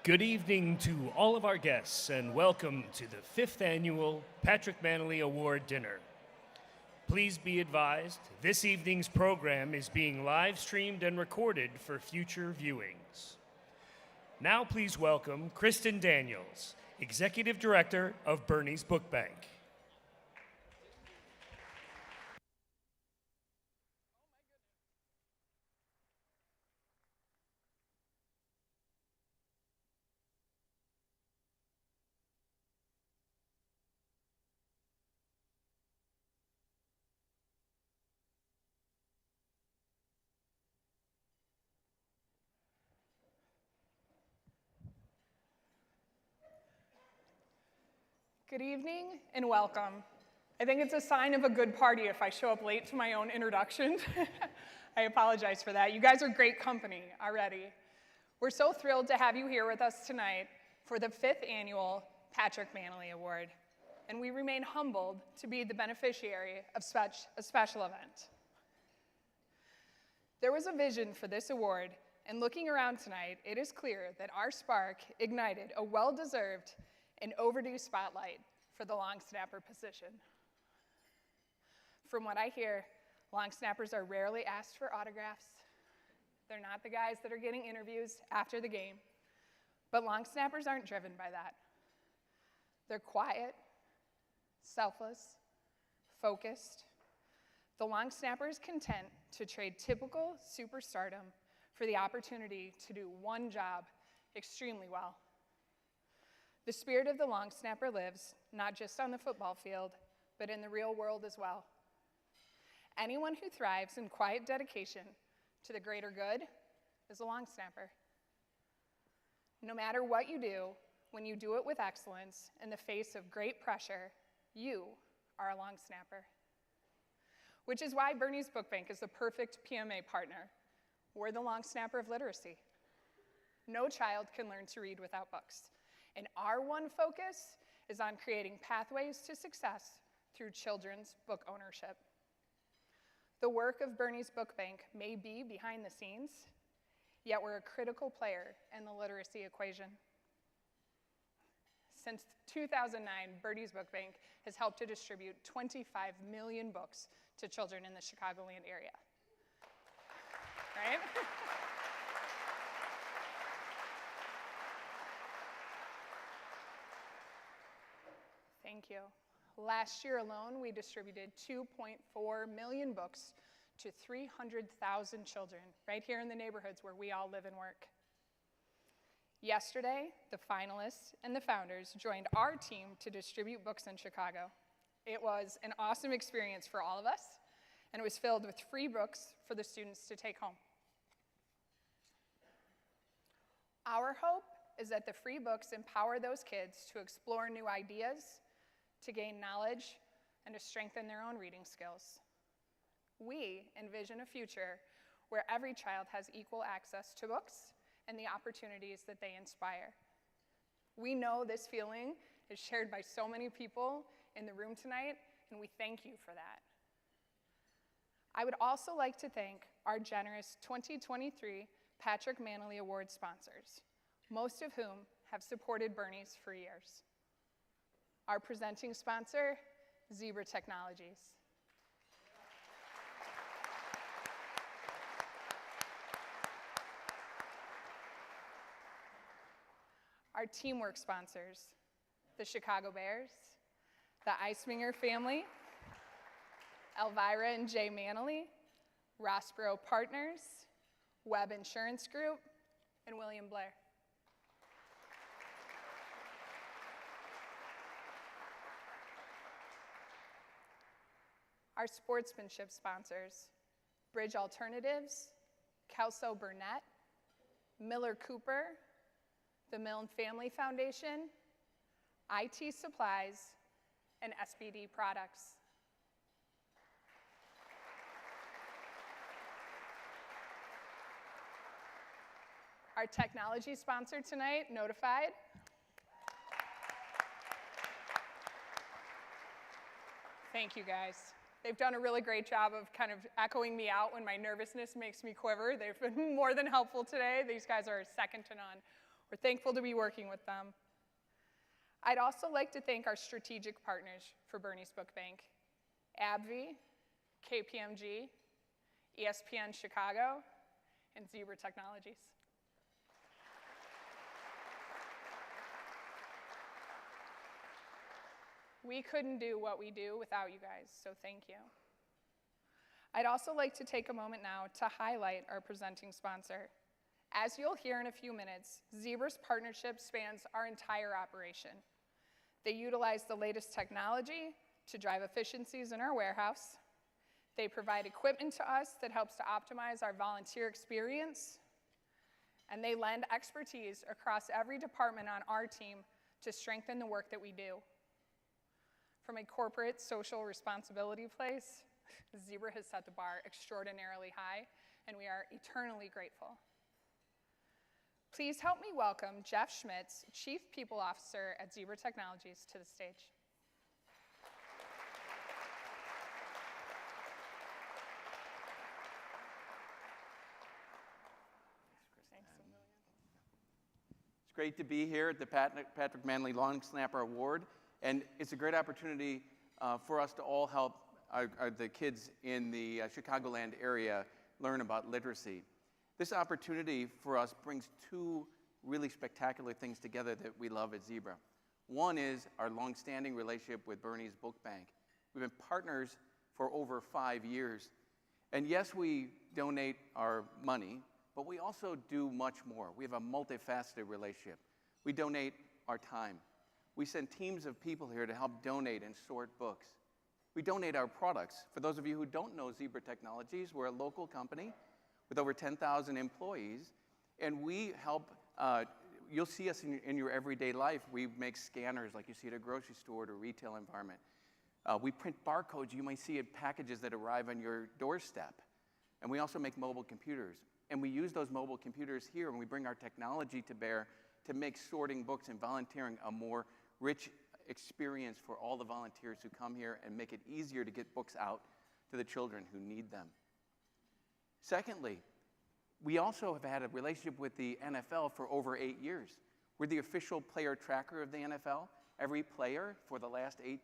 Good evening to all of our guests and welcome to the 5th annual Patrick Mannelly Award Dinner. Please be advised, this evening's program is being live streamed and recorded for future viewings. Now please welcome Kristen Daniels, Executive Director of Bernie's Book Bank. Good evening and welcome. I think it's a sign of a good party if I show up late to my own introduction. I apologize for that. You guys are great company already. We're so thrilled to have you here with us tonight for the 5th annual Patrick Mannelly Award, and we remain humbled to be the beneficiary of such a special event. There was a vision for this award, and looking around tonight, it is clear that our spark ignited a well-deserved and overdue spotlight for the long snapper position. From what I hear, long snappers are rarely asked for autographs. They're not the guys that are getting interviews after the game. But long snappers aren't driven by that. They're quiet, selfless, focused. The long snapper is content to trade typical superstardom for the opportunity to do one job extremely well. The spirit of the long snapper lives not just on the football field, but in the real world as well. Anyone who thrives in quiet dedication to the greater good is a long snapper. No matter what you do, when you do it with excellence in the face of great pressure, you are a long snapper. Which is why Bernie's Book Bank is the perfect PMA partner. We're the long snapper of literacy. No child can learn to read without books. And our one focus is on creating pathways to success through children's book ownership. The work of Bernie's Book Bank may be behind the scenes, yet we're a critical player in the literacy equation. Since 2009, Bernie's Book Bank has helped to distribute 25 million books to children in the Chicagoland area. Right? Thank you. Last year alone, we distributed 2.4 million books to 300,000 children right here in the neighborhoods where we all live and work. Yesterday, the finalists and the founders joined our team to distribute books in Chicago. It was an awesome experience for all of us, and it was filled with free books for the students to take home. Our hope is that the free books empower those kids to explore new ideas, to gain knowledge, and to strengthen their own reading skills. We envision a future where every child has equal access to books and the opportunities that they inspire. We know this feeling is shared by so many people in the room tonight, and we thank you for that. I would also like to thank our generous 2023 Patrick Mannelly Award sponsors, most of whom have supported Bernie's for years. Our presenting sponsor, Zebra Technologies. Our teamwork sponsors, the Chicago Bears, the Eisminger family, Elvira and Jay Mannelly, Rossborough Partners, Webb Insurance Group, and William Blair. Our sportsmanship sponsors, Bridge Alternatives, Kelso Burnett, Miller Cooper, the Milne Family Foundation, IT Supplies, and SBD Products. Our technology sponsor tonight, Notified. Thank you guys. They've done a really great job of kind of echoing me out when my nervousness makes me quiver. They've been more than helpful today. These guys are second to none. We're thankful to be working with them. I'd also like to thank our strategic partners for Bernie's Book Bank, AbbVie, KPMG, ESPN Chicago, and Zebra Technologies. We couldn't do what we do without you guys, so thank you. I'd also like to take a moment now to highlight our presenting sponsor. As you'll hear in a few minutes, Zebra's partnership spans our entire operation. They utilize the latest technology to drive efficiencies in our warehouse. They provide equipment to us that helps to optimize our volunteer experience. And they lend expertise across every department on our team to strengthen the work that we do. From a corporate social responsibility place, Zebra has set the bar extraordinarily high, and we are eternally grateful. Please help me welcome Jeff Schmitz, Chief People Officer at Zebra Technologies, to the stage. It's great to be here at the Patrick Mannelly Long Snapper Award, and it's a great opportunity for us to all help the kids in the Chicagoland area learn about literacy. This opportunity for us brings two really spectacular things together that we love at Zebra. One is our long-standing relationship with Bernie's Book Bank. We've been partners for over 5 years. And yes, we donate our money, but we also do much more. We have a multifaceted relationship. We donate our time. We send teams of people here to help donate and sort books. We donate our products. For those of you who don't know Zebra Technologies, we're a local company with over 10,000 employees, and we help, you'll see us in your everyday life. We make scanners like you see at a grocery store or retail environment. We print barcodes you might see at packages that arrive on your doorstep. And we also make mobile computers. And we use those mobile computers here, and we bring our technology to bear to make sorting books and volunteering a more rich experience for all the volunteers who come here and make it easier to get books out to the children who need them. Secondly, we also have had a relationship with the NFL for over 8 years. We're the official player tracker of the NFL. Every player for the last 8+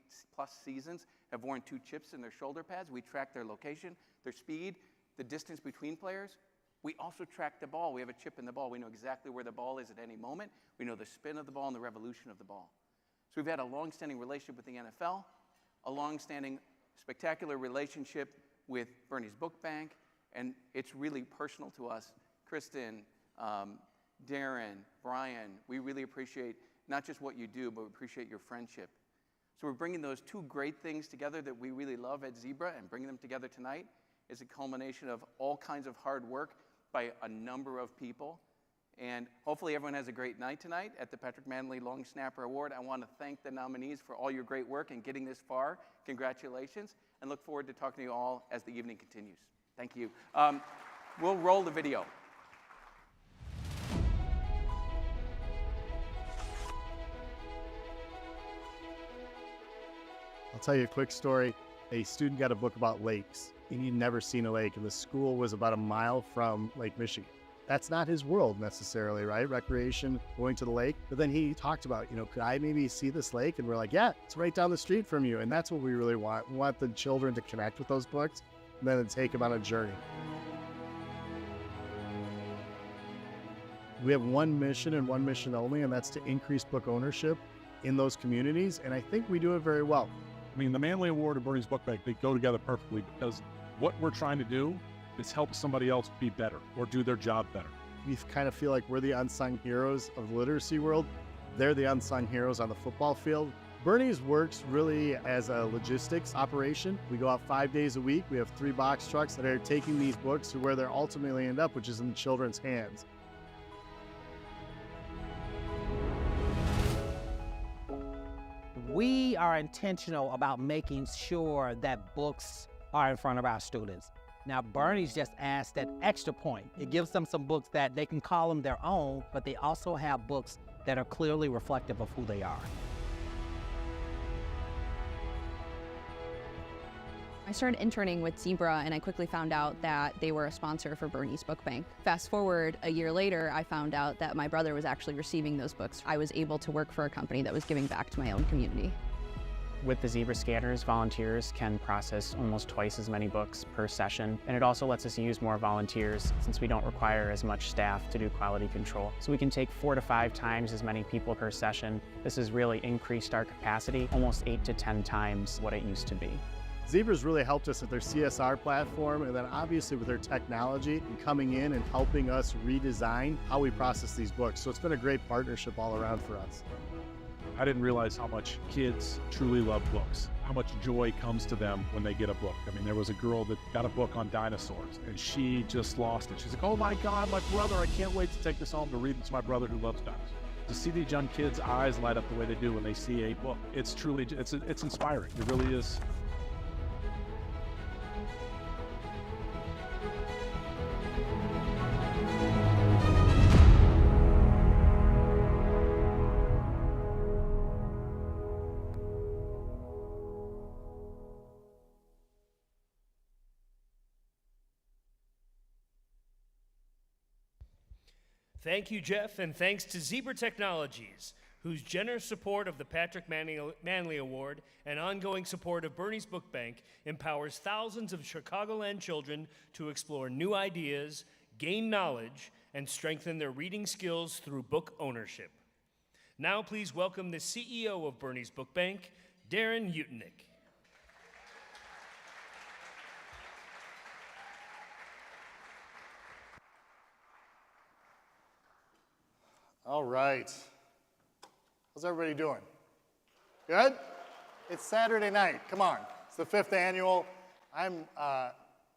seasons have worn 2 chips in their shoulder pads. We track their location, their speed, the distance between players. We also track the ball. We have a chip in the ball. We know exactly where the ball is at any moment. We know the spin of the ball and the revolution of the ball. So we've had a long-standing relationship with the NFL, a long-standing spectacular relationship with Bernie's Book Bank, and it's really personal to us. Kristen, Darren, Brian, we really appreciate not just what you do, but we appreciate your friendship. So we're bringing those two great things together that we really love at Zebra, and bringing them together tonight is a culmination of all kinds of hard work by a number of people. And hopefully everyone has a great night tonight at the Patrick Mannelly Long Snapper Award. I want to thank the nominees for all your great work in getting this far. Congratulations, and look forward to talking to you all as the evening continues. Thank you. We'll roll the video. I'll tell you a quick story. A student got a book about lakes, and he'd never seen a lake, and the school was about a mile from Lake Michigan. That's not his world necessarily, right? Recreation, going to the lake. But then he talked about, could I maybe see this lake? And we're like, yeah, it's right down the street from you. And that's what we really want. We want the children to connect with those books and then take them on a journey. We have one mission and one mission only, and that's to increase book ownership in those communities. And I think we do it very well. I mean, the Mannelly Award and Bernie's Book Bank, they go together perfectly, because what we're trying to do is help somebody else be better or do their job better. We kind of feel like we're the unsung heroes of the literacy world. They're the unsung heroes on the football field. Bernie's works really as a logistics operation. We go out 5 days a week. We have 3 box trucks that are taking these books to where they're ultimately end up, which is in the children's hands. We are intentional about making sure that books are in front of our students. Now, Bernie's just adds that extra point. It gives them some books that they can call them their own, but they also have books that are clearly reflective of who they are. I started interning with Zebra and I quickly found out that they were a sponsor for Bernie's Book Bank. Fast forward a year later, I found out that my brother was actually receiving those books. I was able to work for a company that was giving back to my own community. With the Zebra scanners, volunteers can process almost twice as many books per session, and it also lets us use more volunteers since we don't require as much staff to do quality control. So we can take 4 to 5 times as many people per session. This has really increased our capacity, almost 8 to 10 times what it used to be. Zebra's really helped us with their CSR platform, and then obviously with their technology and coming in and helping us redesign how we process these books. So it's been a great partnership all around for us. I didn't realize how much kids truly love books, how much joy comes to them when they get a book. I mean, there was a girl that got a book on dinosaurs, and she just lost it. She's like, oh my God, my brother, I can't wait to take this home to read it to my brother who loves dinosaurs. To see these young kids' eyes light up the way they do when they see a book, it's truly, it's inspiring. It really is. Thank you, Jeff, and thanks to Zebra Technologies, whose generous support of the Patrick Mannelly Award and ongoing support of Bernie's Book Bank empowers thousands of Chicagoland children to explore new ideas, gain knowledge, and strengthen their reading skills through book ownership. Now please welcome the CEO of Bernie's Book Bank, Darren Utenick. All right. How's everybody doing? Good? It's Saturday night. Come on. It's the 5th annual. I'm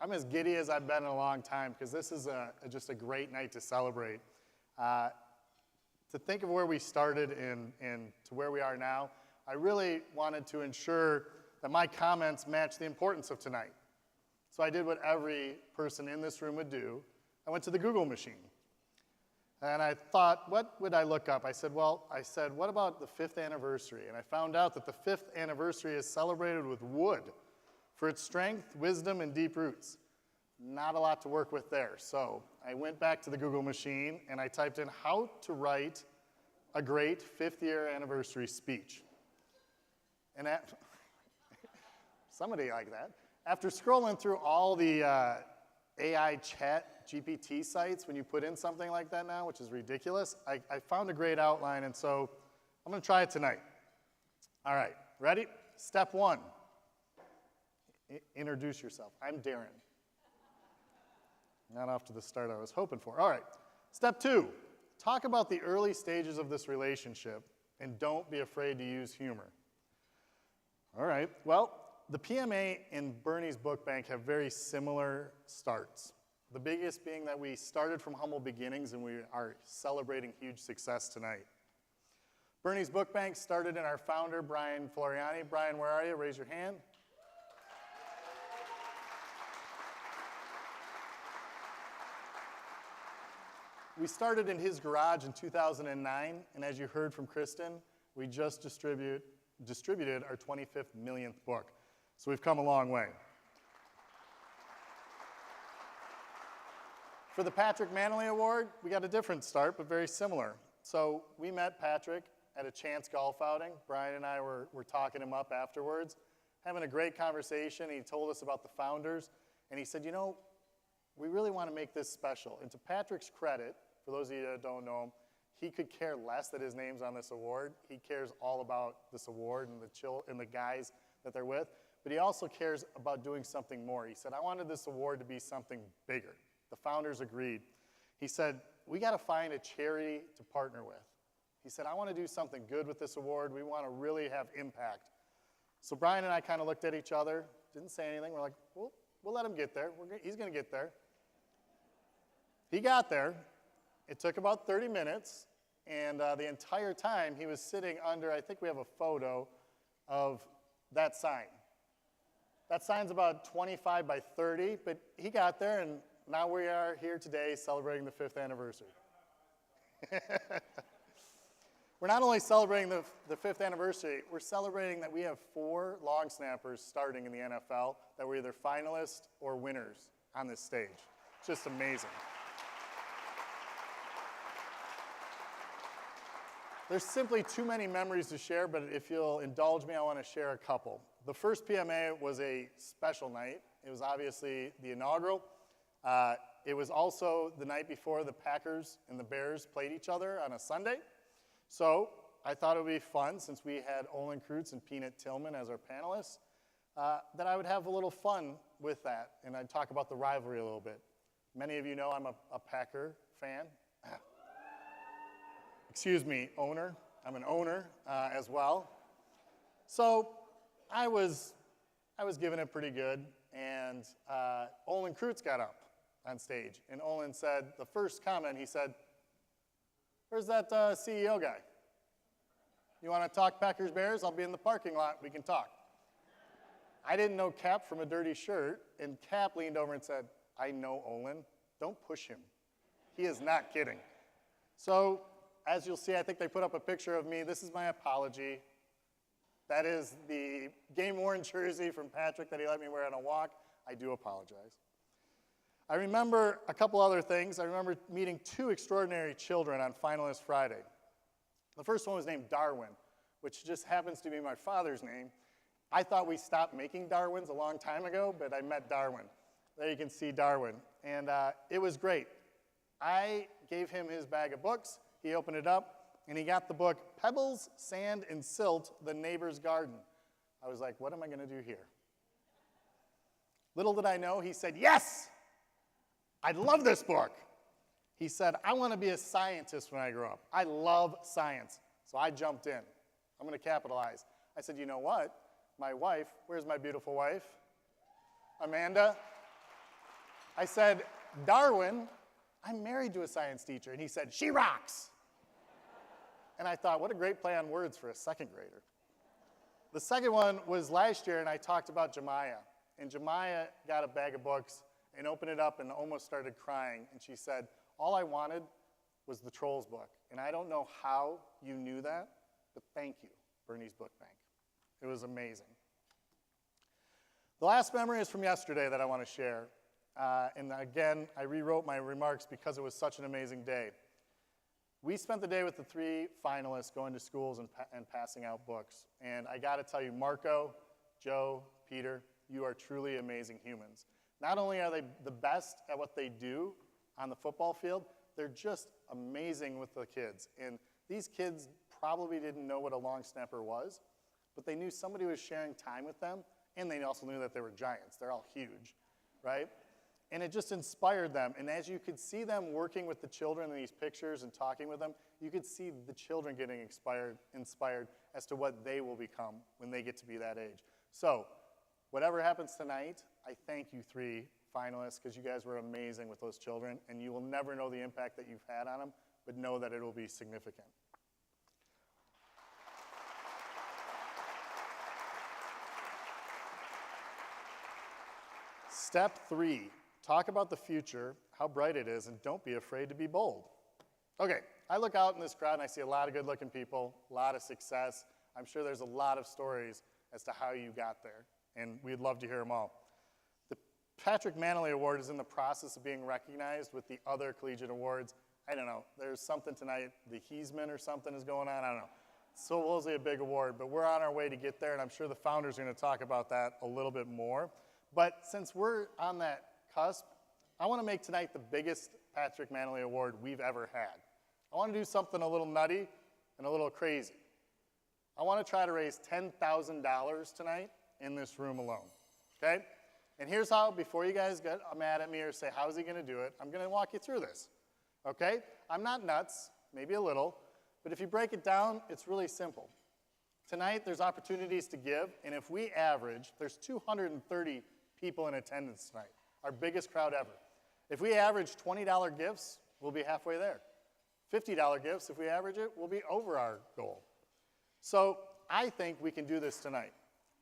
as giddy as I've been in a long time because this is just a great night to celebrate. To think of where we started and to where we are now, I really wanted to ensure that my comments match the importance of tonight. So I did what every person in this room would do. I went to the Google machine. And I thought, what would I look up? I said, what about the 5th anniversary? And I found out that the 5th anniversary is celebrated with wood for its strength, wisdom, and deep roots. Not a lot to work with there. So I went back to the Google machine and I typed in how to write a great 5th year anniversary speech. And somebody like that. After scrolling through all the AI chat GPT sites when you put in something like that now, which is ridiculous, I found a great outline, and so I'm going to try it tonight. All right, ready? Step 1, introduce yourself. I'm Darren. Not off to the start I was hoping for. All right, step 2, talk about the early stages of this relationship, and don't be afraid to use humor. All right, well, the PMA and Bernie's Book Bank have very similar starts. The biggest being that we started from humble beginnings and we are celebrating huge success tonight. Bernie's Book Bank started in our founder, Brian Floriani. Brian, where are you? Raise your hand. We started in his garage in 2009, and as you heard from Kristen, we just distributed our 25th millionth book. So we've come a long way. For the Patrick Mannelly Award, we got a different start, but very similar. So we met Patrick at a chance golf outing. Brian and I were talking him up afterwards, having a great conversation. He told us about the founders, and he said, you know, we really want to make this special. And to Patrick's credit, for those of you that don't know him, he could care less that his name's on this award. He cares all about this award and the guys that they're with, but he also cares about doing something more. He said, I wanted this award to be something bigger. The founders agreed. He said, we got to find a charity to partner with. He said, I want to do something good with this award. We want to really have impact. So Brian and I kind of looked at each other, didn't say anything. We're like, well, we'll let him get there. He's going to get there. He got there. It took about 30 minutes, and the entire time he was sitting under, I think we have a photo of that sign. That sign's about 25 by 30, but he got there, and now we are here today celebrating the 5th anniversary. We're not only celebrating the 5th anniversary, we're celebrating that we have 4 long snappers starting in the NFL that were either finalists or winners on this stage. It's just amazing. There's simply too many memories to share, but if you'll indulge me, I want to share a couple. The first PMA was a special night. It was obviously the inaugural. It was also the night before the Packers and the Bears played each other on a Sunday. So I thought it would be fun, since we had Olin Kreutz and Peanut Tillman as our panelists, that I would have a little fun with that, and I'd talk about the rivalry a little bit. Many of you know I'm a Packer fan. Excuse me, owner. I'm an owner as well. So I was giving it pretty good, and Olin Kreutz got up on stage, and Olin said, the first comment, he said, "Where's that CEO guy? You want to talk Packers Bears? I'll be in the parking lot. We can talk." I didn't know Cap from a dirty shirt, and Cap leaned over and said, "I know Olin. Don't push him. He is not kidding." So as you'll see, I think they put up a picture of me. This is my apology. That is the game-worn jersey from Patrick that he let me wear on a walk. I do apologize. I remember a couple other things. I remember meeting 2 extraordinary children on Finalist Friday. The first one was named Darwin, which just happens to be my father's name. I thought we stopped making Darwins a long time ago, but I met Darwin. There you can see Darwin. And it was great. I gave him his bag of books. He opened it up, and he got the book, Pebbles, Sand, and Silt, The Neighbor's Garden. I was like, what am I going to do here? Little did I know, he said, yes! I love this book. He said, I want to be a scientist when I grow up. I love science. So I jumped in. I'm going to capitalize. I said, you know what? My wife, where's my beautiful wife? Amanda. I said, Darwin, I'm married to a science teacher. And he said, she rocks. And I thought, what a great play on words for a second grader. The second one was last year, and I talked about Jemiah. And Jemiah got a bag of books and opened it up and almost started crying. And she said, all I wanted was the Trolls book. And I don't know how you knew that, but thank you, Bernie's Book Bank. It was amazing. The last memory is from yesterday that I want to share. And again, I rewrote my remarks because it was such an amazing day. We spent the day with the 3 finalists going to schools and passing out books. And I got to tell you, Marco, Joe, Peter, you are truly amazing humans. Not only are they the best at what they do on the football field, they're just amazing with the kids. And these kids probably didn't know what a long snapper was, but they knew somebody was sharing time with them, and they also knew that they were giants. They're all huge, right? And it just inspired them. And as you could see them working with the children in these pictures and talking with them, you could see the children getting inspired as to what they will become when they get to be that age. So whatever happens tonight, I thank you 3 finalists, because you guys were amazing with those children, and you will never know the impact that you've had on them, but know that it will be significant. Step 3, talk about the future, how bright it is, and don't be afraid to be bold. Okay, I look out in this crowd and I see a lot of good-looking people, a lot of success. I'm sure there's a lot of stories as to how you got there, and we'd love to hear them all. The Patrick Mannelly Award is in the process of being recognized with the other collegiate awards. I don't know, there's something tonight, the Heisman or something is going on, I don't know. It's supposedly a big award, but we're on our way to get there, and I'm sure the founders are going to talk about that a little bit more. But since we're on that cusp, I want to make tonight the biggest Patrick Mannelly Award we've ever had. I want to do something a little nutty and a little crazy. I want to try to raise $10,000 tonight in this room alone, okay? And here's how, before you guys get mad at me or say, how's he going to do it, I'm going to walk you through this, okay? I'm not nuts, maybe a little, but if you break it down, it's really simple. Tonight, there's opportunities to give, and if we average, there's 230 people in attendance tonight, our biggest crowd ever. If we average $20 gifts, we'll be halfway there. $50 gifts, if we average it, we'll be over our goal. So I think we can do this tonight.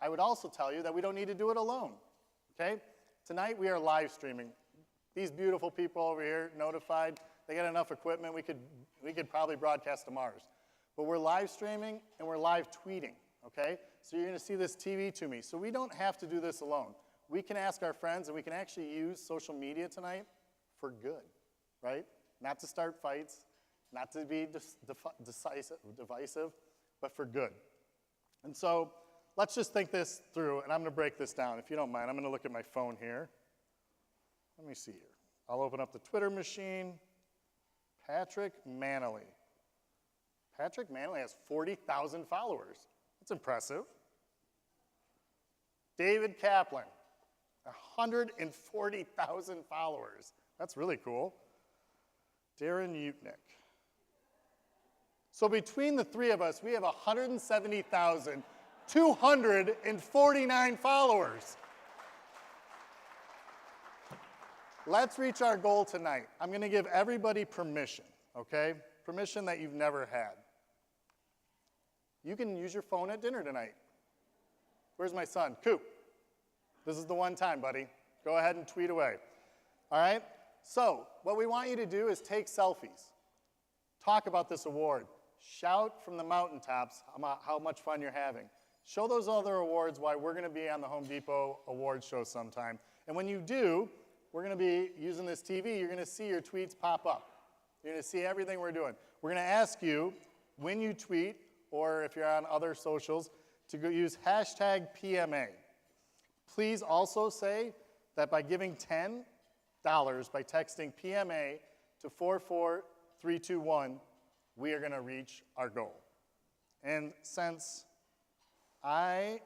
I would also tell you that we don't need to do it alone, okay? Tonight we are live streaming. These beautiful people over here, notified, they got enough equipment, we could probably broadcast to Mars. but we're live streaming and we're live tweeting, okay? So you're gonna see this TV to me. So we don't have to do this alone. We can ask our friends, and we can actually use social media tonight for good, right? Not to start fights, not to be divisive, but for good. And so let's just think this through, and I'm gonna break this down. If you don't mind, I'm gonna look at my phone here. Let me see here. I'll open up the Twitter machine. Patrick Mannelly. Patrick Mannelly has 40,000 followers. That's impressive. David Kaplan, 140,000 followers. That's really cool. Darren Utnick. So between the three of us, we have 170,249 followers. Let's reach our goal tonight. I'm going to give everybody permission, okay? Permission that you've never had. You can use your phone at dinner tonight. Where's my son? Coop. This is the one time, buddy. Go ahead and tweet away. All right? So what we want you to do is take selfies. Talk about this award. Shout from the mountaintops about how much fun you're having. Show those other awards why we're going to be on the Home Depot awards show sometime. And when you do, we're going to be using this TV. You're going to see your tweets pop up. You're going to see everything we're doing. We're going to ask you, when you tweet, or if you're on other socials, to go use hashtag PMA. Please also say that by giving $10 by texting PMA to 44321, we are going to reach our goal. And since I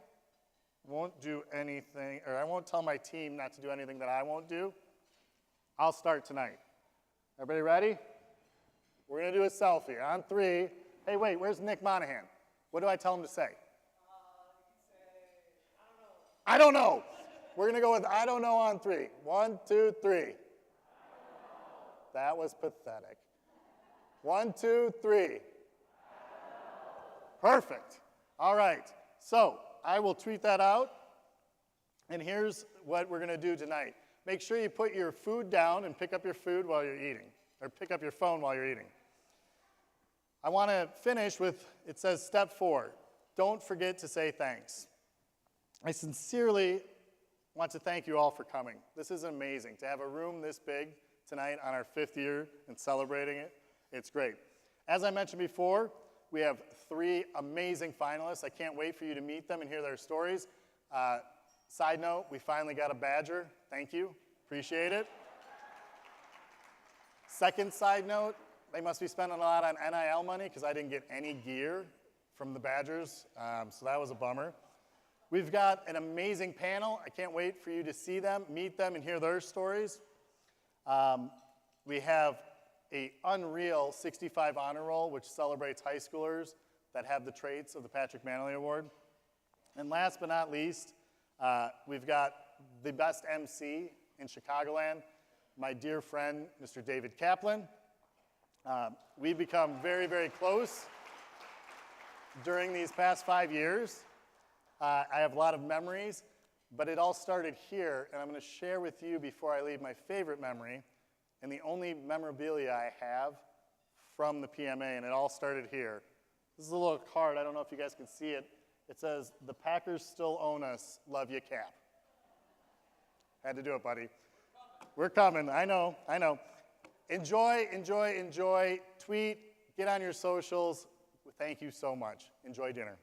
won't do anything, or I won't tell my team not to do anything that I won't do, I'll start tonight. Everybody ready? We're going to do a selfie. On 3. Hey, wait, where's Nick Monahan? What do I tell him to say? I don't know. We're going to go with I don't know on 3. 1, 2, 3. That was pathetic. 1, 2, 3. Perfect. All right. So I will tweet that out. And here's what we're going to do tonight. Make sure you put your food down and pick up your food while you're eating, or pick up your phone while you're eating. I want to finish with, it says step 4, don't forget to say thanks. I sincerely want to thank you all for coming. This is amazing. To have a room this big tonight on our 5th year and celebrating it, it's great. As I mentioned before, we have 3 amazing finalists. I can't wait for you to meet them and hear their stories. Side note, we finally got a badger. Thank you. Appreciate it. Second side note, they must be spending a lot on NIL money because I didn't get any gear from the Badgers, so that was a bummer. We've got an amazing panel. I can't wait for you to see them, meet them, and hear their stories. We have an unreal 65 honor roll, which celebrates high schoolers that have the traits of the Patrick Mannelly Award. And last but not least, we've got the best MC in Chicagoland, my dear friend, Mr. David Kaplan. We've become very, very close during these past 5 years. I have a lot of memories, but it all started here, and I'm going to share with you before I leave my favorite memory, and the only memorabilia I have from the PMA, and it all started here. This is a little card. I don't know if you guys can see it. It says, "The Packers still own us. Love you, Cap." Had to do it, buddy. We're coming. I know. Enjoy, enjoy, enjoy. Tweet. Get on your socials. Thank you so much. Enjoy dinner.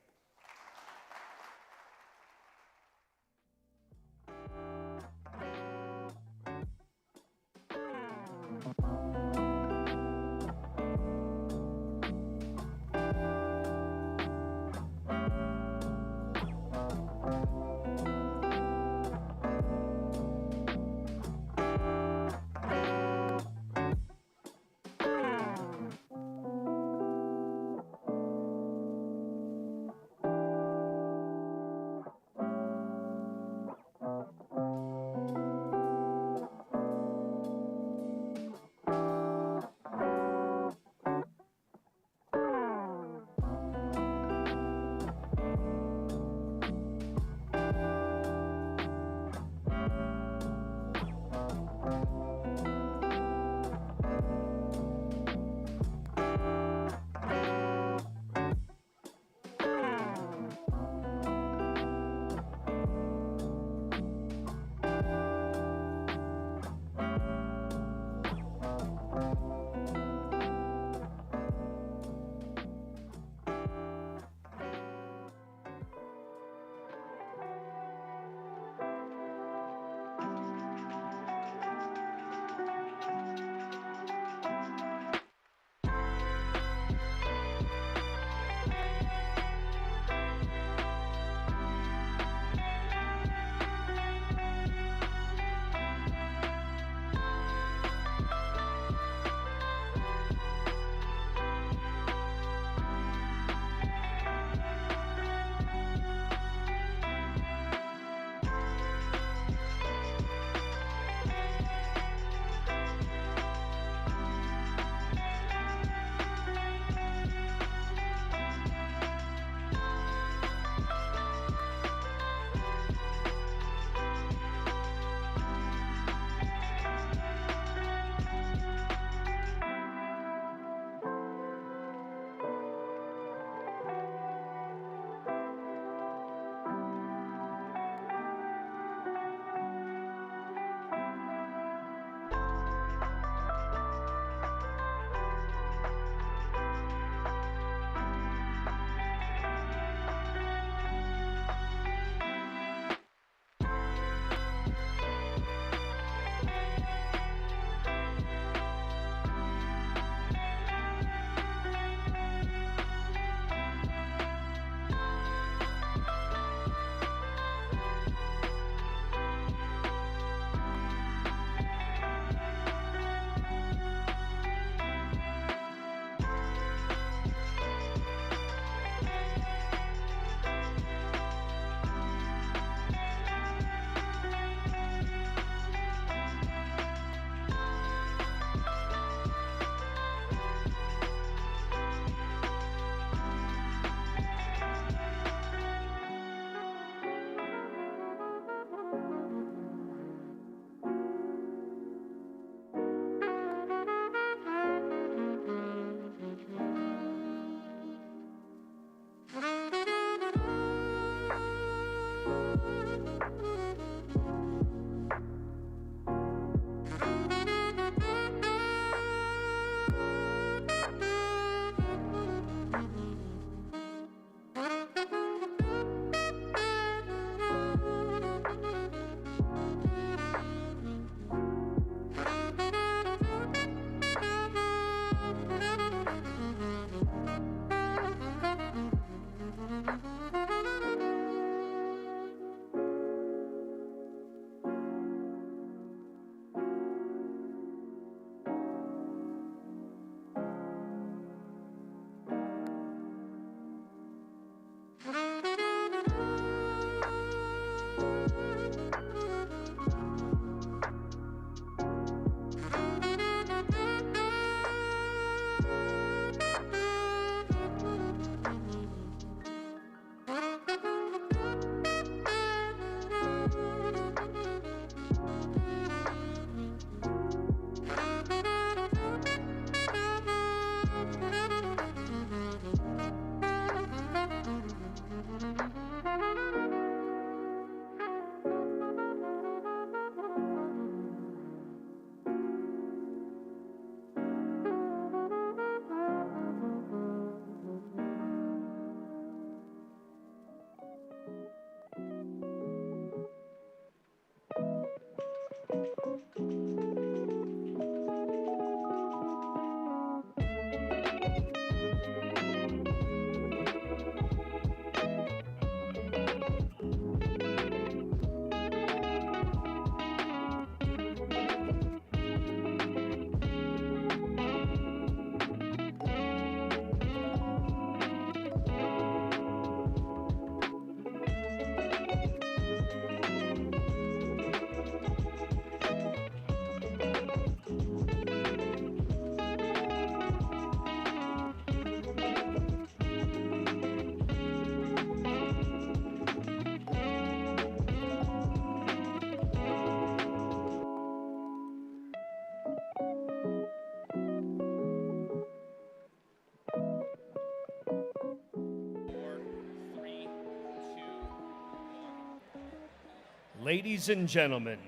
Ladies and gentlemen,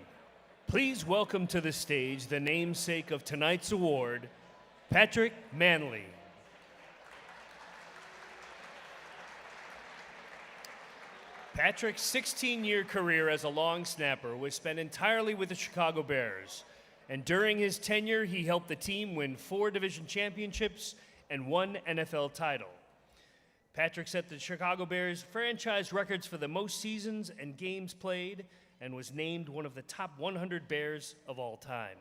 please welcome to the stage the namesake of tonight's award, Patrick Mannelly. Patrick's 16-year career as a long snapper was spent entirely with the Chicago Bears, and during his tenure, he helped the team win 4 division championships and 1 NFL title. Patrick set the Chicago Bears franchise records for the most seasons and games played and was named one of the top 100 Bears of all time.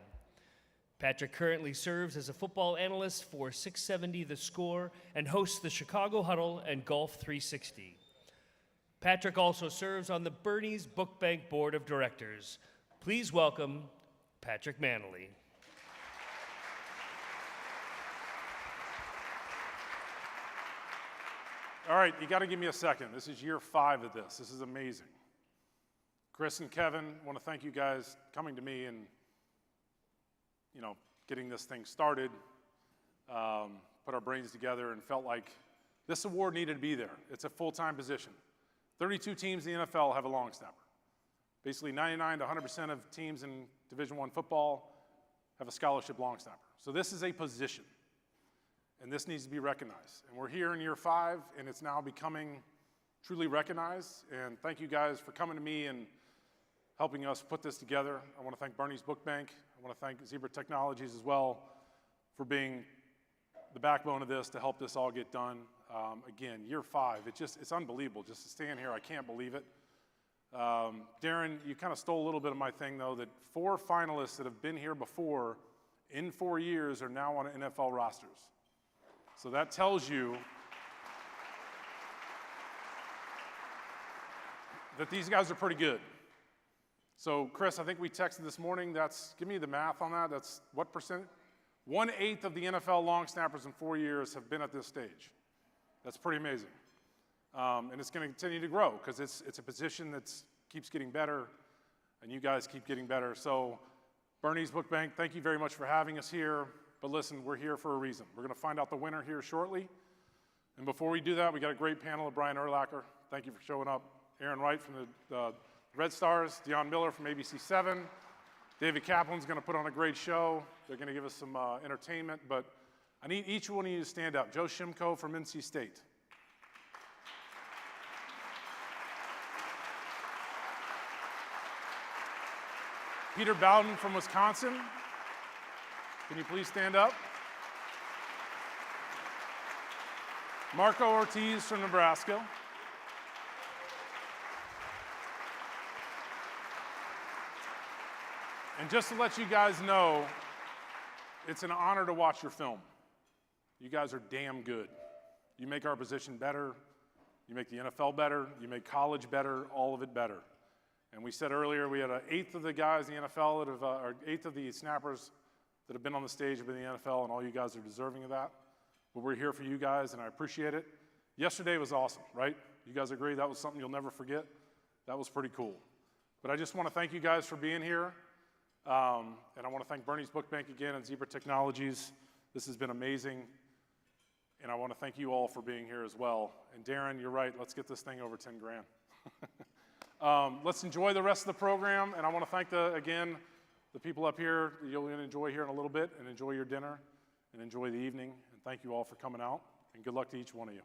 Patrick currently serves as a football analyst for 670 The Score and hosts the Chicago Huddle and Golf 360. Patrick also serves on the Bernie's Book Bank Board of Directors. Please welcome Patrick Mannelly. All right, you got to give me a second. This is year 5 of this. This is amazing. Chris and Kevin, I want to thank you guys coming to me and, getting this thing started, put our brains together and felt like this award needed to be there. It's a full-time position. 32 teams in the NFL have a long snapper. Basically 99 to 100% of teams in Division I football have a scholarship long snapper. So this is a position, and this needs to be recognized. And we're here in year 5, and it's now becoming truly recognized. And thank you guys for coming to me and helping us put this together. I want to thank Bernie's Book Bank. I want to thank Zebra Technologies as well for being the backbone of this to help this all get done. Again, year 5, it's unbelievable just to stand here. I can't believe it. Darren, you kind of stole a little bit of my thing, though, that 4 finalists that have been here before in 4 years are now on NFL rosters. So that tells you that these guys are pretty good. So, Chris, I think we texted this morning. Give me the math on that. That's what percent? 1/8 of the NFL long snappers in 4 years have been at this stage. That's pretty amazing. And it's going to continue to grow because it's a position that keeps getting better, and you guys keep getting better. So, Bernie's Book Bank, thank you very much for having us here. But listen, we're here for a reason. We're going to find out the winner here shortly. And before we do that, we got a great panel of Brian Urlacher. Thank you for showing up. Aaron Wright from the Red Stars, Deion Miller from ABC7. David Kaplan's going to put on a great show. They're going to give us some entertainment. But I need each one of you to stand up. Joe Shimko from NC State. Peter Bowden from Wisconsin. Can you please stand up? Marco Ortiz from Nebraska. And just to let you guys know, it's an honor to watch your film. You guys are damn good. You make our position better. You make the NFL better. You make college better, all of it better. And we said earlier we had 1/8 of the guys in the NFL that have, or 1/8 of the snappers that have been on the stage have been in the NFL, and all you guys are deserving of that. But we're here for you guys, and I appreciate it. Yesterday was awesome, right? You guys agree that was something you'll never forget? That was pretty cool. But I just want to thank you guys for being here. And I want to thank Bernie's Book Bank again and Zebra Technologies. This has been amazing. And I want to thank you all for being here as well. And Darren, you're right. Let's get this thing over 10 grand. Let's enjoy the rest of the program. And I want to thank, again, the people up here that you'll enjoy here in a little bit, and enjoy your dinner and enjoy the evening. And thank you all for coming out. And good luck to each one of you.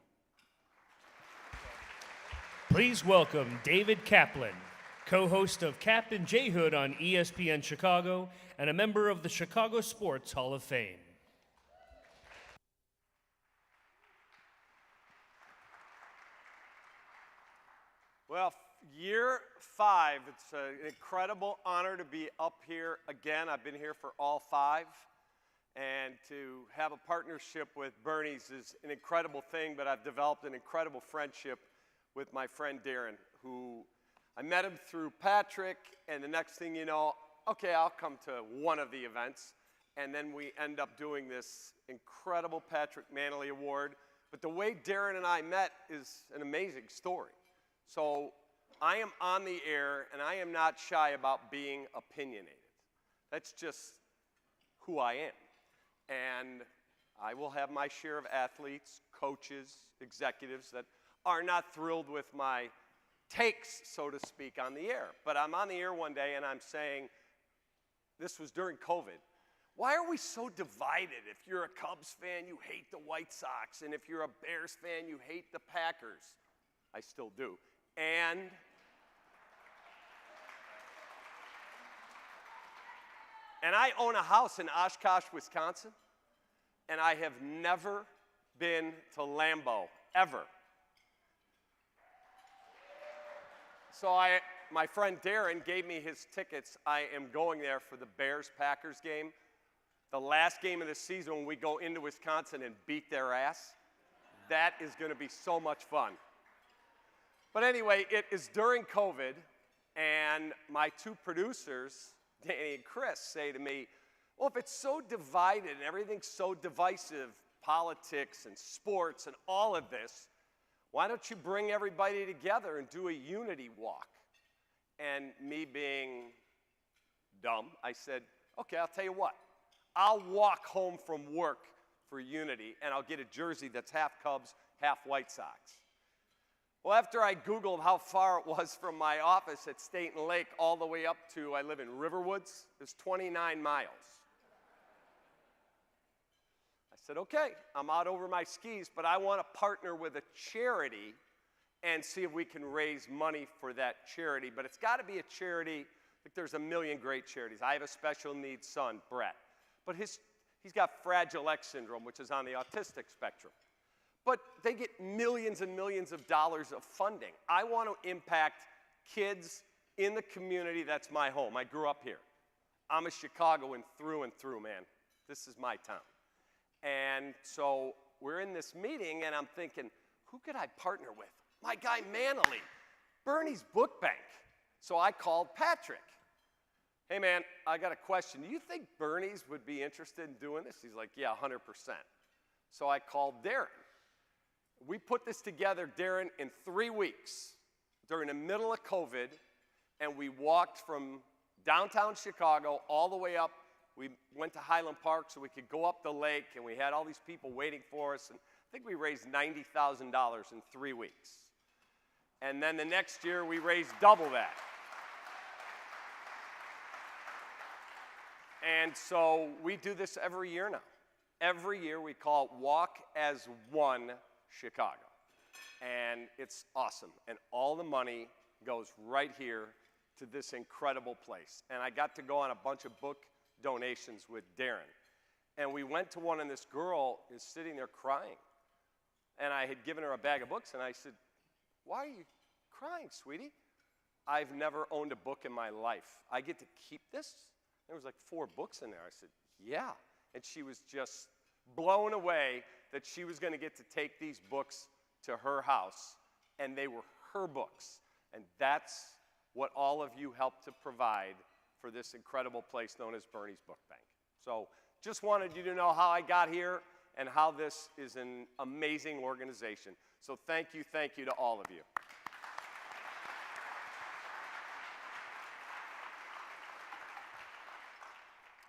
Please welcome David Kaplan, co-host of Captain J Hood on ESPN Chicago and a member of the Chicago Sports Hall of Fame. Well, year 5, it's an incredible honor to be up here again. I've been here for all 5, and to have a partnership with Bernie's is an incredible thing, but I've developed an incredible friendship with my friend Darren, who I met him through Patrick, and the next thing you know, okay, I'll come to one of the events, and then we end up doing this incredible Patrick Mannelly Award. But the way Darren and I met is an amazing story. So I am on the air, and I am not shy about being opinionated. That's just who I am. And I will have my share of athletes, coaches, executives that are not thrilled with my takes, so to speak, on the air. But I'm on the air one day and I'm saying, this was during COVID, why are we so divided? If you're a Cubs fan, you hate the White Sox, and if you're a Bears fan, you hate the Packers. I still do. And I own a house in Oshkosh, Wisconsin, and I have never been to Lambeau, ever. So my friend Darren gave me his tickets. I am going there for the Bears-Packers game, the last game of the season when we go into Wisconsin and beat their ass. That is going to be so much fun. But anyway, it is during COVID, and my two producers, Danny and Chris, say to me, well, if it's so divided and everything's so divisive, politics and sports and all of this, why don't you bring everybody together and do a unity walk? And me being dumb, I said, okay, I'll tell you what. I'll walk home from work for unity, and I'll get a jersey that's half Cubs, half White Sox. Well, after I Googled how far it was from my office at State and Lake all the way up to, I live in Riverwoods, it's 29 miles. I said, okay, I'm out over my skis, but I want to partner with a charity and see if we can raise money for that charity. But it's got to be a charity, like there's a million great charities. I have a special needs son, Brett, but he's got Fragile X syndrome, which is on the autistic spectrum. But they get millions and millions of dollars of funding. I want to impact kids in the community that's my home. I grew up here. I'm a Chicagoan through and through, man. This is my town. And so we're in this meeting, and I'm thinking, who could I partner with? My guy Mannelly, Bernie's Book Bank. So I called Patrick. Hey, man, I got a question. Do you think Bernie's would be interested in doing this? He's like, yeah, 100%. So I called Darren. We put this together, Darren, in 3 weeks during the middle of COVID, and we walked from downtown Chicago all the way up. We went to Highland Park so we could go up the lake, and we had all these people waiting for us, and I think we raised $90,000 in 3 weeks. And then the next year, we raised double that. And so we do this every year now. Every year we call it Walk as One Chicago. And it's awesome. And all the money goes right here to this incredible place. And I got to go on a bunch of book donations with Darren. And we went to one, and this girl is sitting there crying. And I had given her a bag of books, and I said, why are you crying, sweetie? I've never owned a book in my life. I get to keep this? There was like 4 books in there. I said, yeah. And she was just blown away that she was going to get to take these books to her house, and they were her books. And that's what all of you helped to provide for this incredible place known as Bernie's Book Bank. So just wanted you to know how I got here and how this is an amazing organization. So thank you to all of you.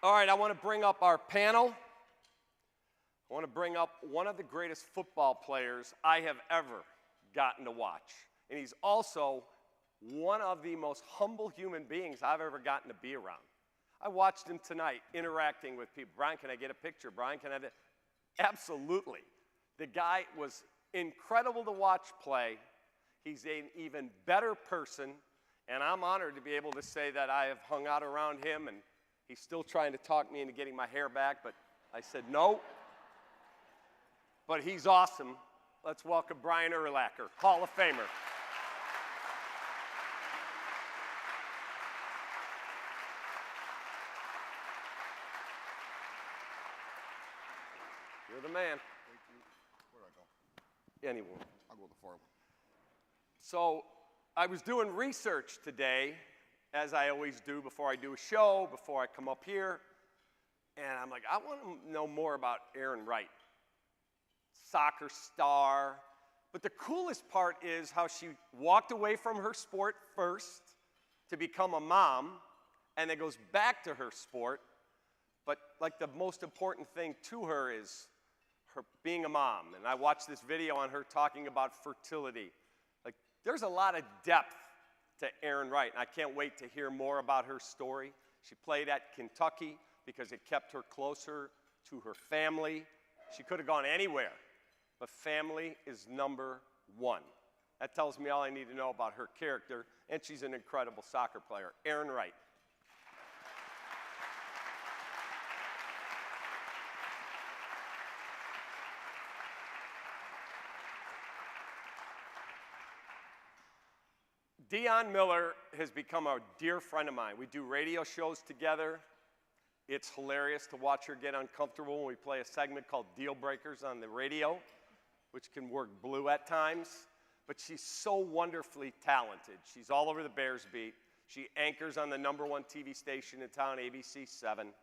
All right, I want to bring up our panel. I want to bring up one of the greatest football players I have ever gotten to watch. And he's also one of the most humble human beings I've ever gotten to be around. I watched him tonight interacting with people. Brian, can I get a picture? Brian, can I have it? Absolutely. The guy was incredible to watch play. He's an even better person, and I'm honored to be able to say that I have hung out around him, and he's still trying to talk me into getting my hair back, but I said no. But he's awesome. Let's welcome Brian Urlacher, Hall of Famer. You're the man. Thank you. Where do I go? Anywhere. I'll go the far one. So I was doing research today, as I always do before I do a show, before I come up here, and I'm like, I want to know more about Erin Wright. Soccer star. But the coolest part is how she walked away from her sport first to become a mom, and then goes back to her sport. But like the most important thing to her is her being a mom. And I watched this video on her talking about fertility. Like There's a lot of depth to Erin Wright, and I can't wait to hear more about her story. She played at Kentucky because it kept her closer to her family. She could have gone anywhere, but family is number one. That tells me all I need to know about her character, and she's an incredible soccer player. Erin Wright. Dion Miller has become a dear friend of mine. We do radio shows together. It's hilarious to watch her get uncomfortable when we play a segment called Deal Breakers on the radio, which can work blue at times. But she's so wonderfully talented. She's all over the Bears beat. She anchors on the #1 TV station in town, ABC 7.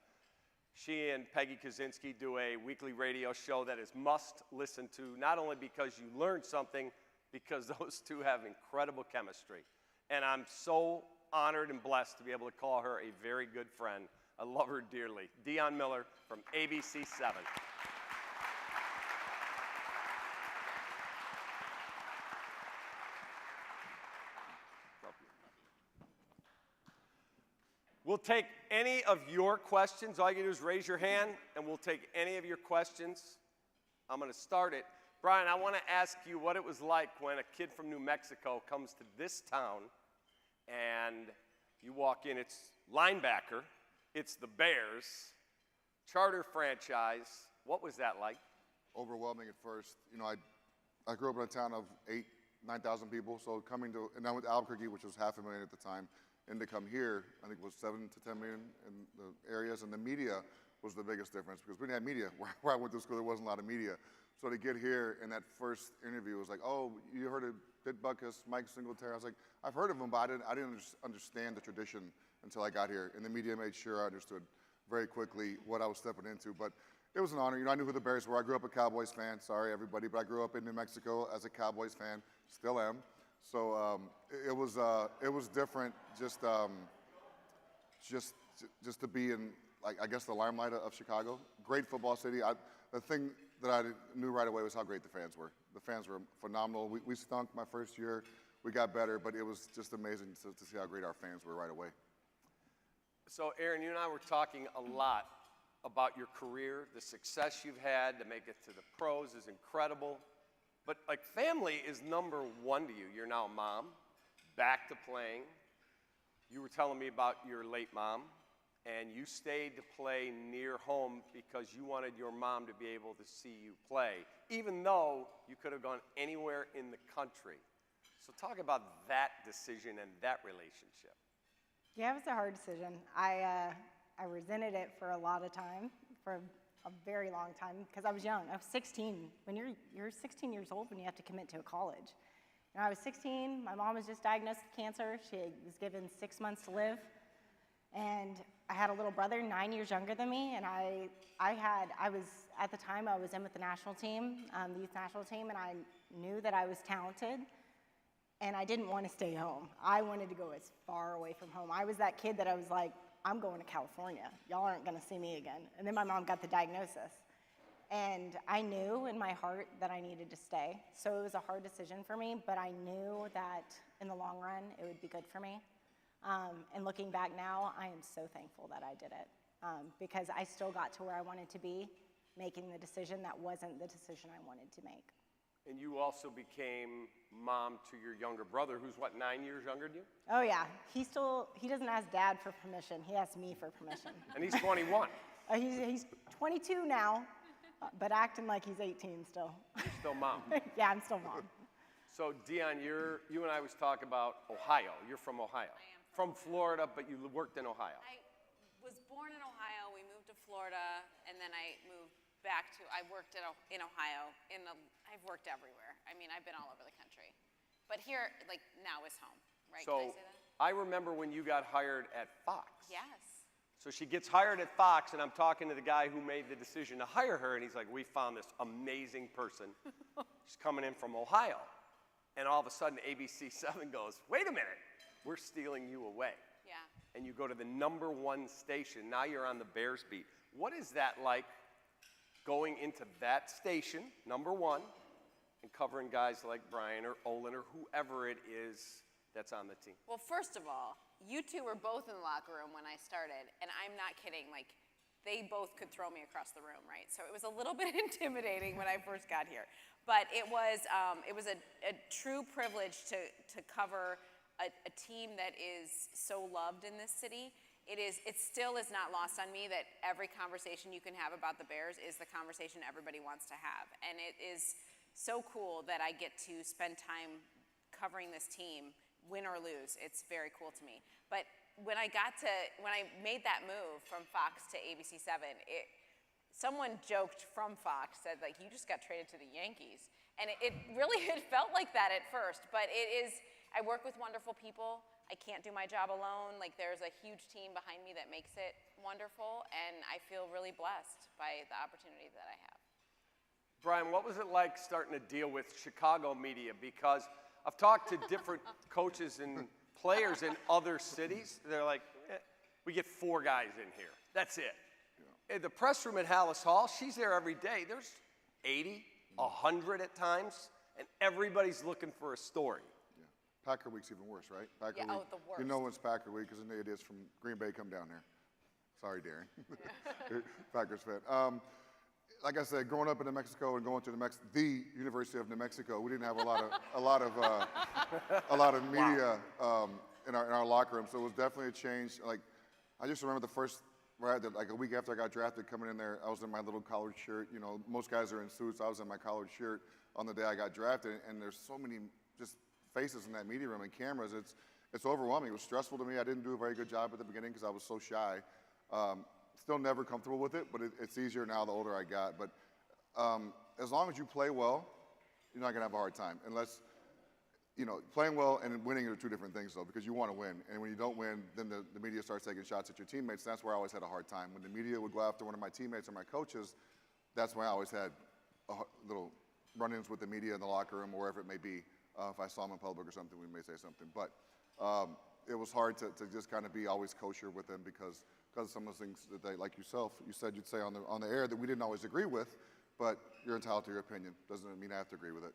She and Peggy Kaczynski do a weekly radio show that is must listen to, not only because you learn something, because those two have incredible chemistry. And I'm so honored and blessed to be able to call her a very good friend. I love her dearly. Dion Miller from ABC 7. We'll take any of your questions. All you can do is raise your hand, and we'll take any of your questions. I'm going to start it. Brian, I want to ask you what it was like when a kid from New Mexico comes to this town, and you walk in, it's linebacker, it's the Bears, charter franchise. What was that like? Overwhelming at first. You know, I grew up in a town of 8,000, 9,000 people, so coming to, and I went to Albuquerque, which was 500,000 at the time, and to come here, I think it was 7 to 10 million in the areas, and the media was the biggest difference because we didn't have media. Where I went to school, there wasn't a lot of media. So to get here in that first interview, it was like, oh, you heard of Dick Butkus, Mike Singletary? I was like, I've heard of him, but I didn't understand the tradition until I got here. And the media made sure I understood very quickly what I was stepping into. But it was an honor. You know, I knew who the Bears were. I grew up a Cowboys fan. Sorry, everybody, but I grew up in New Mexico as a Cowboys fan. Still am. So it was different just to be in, like, I guess, the limelight of Chicago. Great football city. The thing that I knew right away was how great the fans were. The fans were phenomenal. We stunk my first year. We got better, but it was just amazing to see how great our fans were right away. So, Erin, you and I were talking a lot about your career. The success you've had to make it to the pros is incredible. But, like, family is #1 to you. You're now a mom, back to playing. You were telling me about your late mom, and you stayed to play near home because you wanted your mom to be able to see you play, even though you could have gone anywhere in the country. So talk about that decision and that relationship. Yeah, it was a hard decision. I resented it for a lot of time, for a very long time, because I was young. I was 16. When you're 16 years old when you have to commit to a college. And I was 16. My mom was just diagnosed with cancer. She was given 6 months to live. And I had a little brother 9 years younger than me, and at the time I was in with the national team, the youth national team, and I knew that I was talented, and I didn't want to stay home. I wanted to go as far away from home. I was that kid that I was like, I'm going to California. Y'all aren't going to see me again. And then my mom got the diagnosis. And I knew in my heart that I needed to stay. So it was a hard decision for me, but I knew that in the long run, it would be good for me. And looking back now, I am so thankful that I did it because I still got to where I wanted to be, making the decision that wasn't the decision I wanted to make. And you also became mom to your younger brother, who's what, 9 years younger than you? Oh yeah, he doesn't ask dad for permission, he asks me for permission. And he's 21. He's 22 now, but acting like he's 18 still. You're still mom. Yeah, I'm still mom. So Dion, you and I was talking about Ohio. You're from Ohio. I am. From Florida, but you worked in Ohio. I was born in Ohio. We moved to Florida, and then I moved back to. I worked in Ohio. I've worked everywhere. I mean, I've been all over the country, but here, like now, is home. Right? So Can I say that? I remember when you got hired at Fox. Yes. So she gets hired at Fox, and I'm talking to the guy who made the decision to hire her, and he's like, "We found this amazing person. She's coming in from Ohio." And all of a sudden, ABC 7 goes, "Wait a minute. We're stealing you away." Yeah. And you go to the #1 station. Now you're on the Bears beat. What is that like going into that station, #1, and covering guys like Brian or Olin or whoever it is that's on the team? Well, first of all, you two were both in the locker room when I started, and I'm not kidding. Like, they both could throw me across the room, right? So it was a little bit intimidating when I first got here. But it was a true privilege to cover a team that is so loved in this city. It still is not lost on me that every conversation you can have about the Bears is the conversation everybody wants to have. And it is so cool that I get to spend time covering this team, win or lose. It's very cool to me. But when I made that move from Fox to ABC7, someone joked from Fox, said, like, you just got traded to the Yankees. And it really it felt like that at first, but I work with wonderful people. I can't do my job alone. Like, there's a huge team behind me that makes it wonderful, and I feel really blessed by the opportunity that I have. Brian, what was it like starting to deal with Chicago media? Because I've talked to different coaches and players in other cities. They're like, we get 4 guys in here. That's it. Yeah. The press room at Hallis Hall, she's there every day. There's 80, 100 at times, and everybody's looking for a story. Yeah. Packer Week's even worse, right? Packer yeah, Week, the worst. You know when it's Packer Week because it is from Green Bay come down there. Sorry, Darren. Packers fan. Like I said, growing up in New Mexico and going to the University of New Mexico, we didn't have a lot of media in our locker room. So it was definitely a change. Like, I just remember like a week after I got drafted, coming in there, I was in my little collared shirt. You know, most guys are in suits. I was in my collared shirt on the day I got drafted, and there's so many just faces in that media room and cameras. It's overwhelming. It was stressful to me. I didn't do a very good job at the beginning because I was so shy. Still never comfortable with it, but it's easier now the older I got. But as long as you play well, you're not going to have a hard time. Unless, you know, playing well and winning are 2 different things, though, because you want to win. And when you don't win, then the media starts taking shots at your teammates. That's where I always had a hard time. When the media would go after one of my teammates or my coaches, that's when I always had little run-ins with the media in the locker room or wherever it may be. If I saw them in public or something, we may say something. But it was hard to just kind of be always kosher with them because of some of the things that they, like yourself, you said you'd say on the air that we didn't always agree with, but you're entitled to your opinion. Doesn't mean I have to agree with it.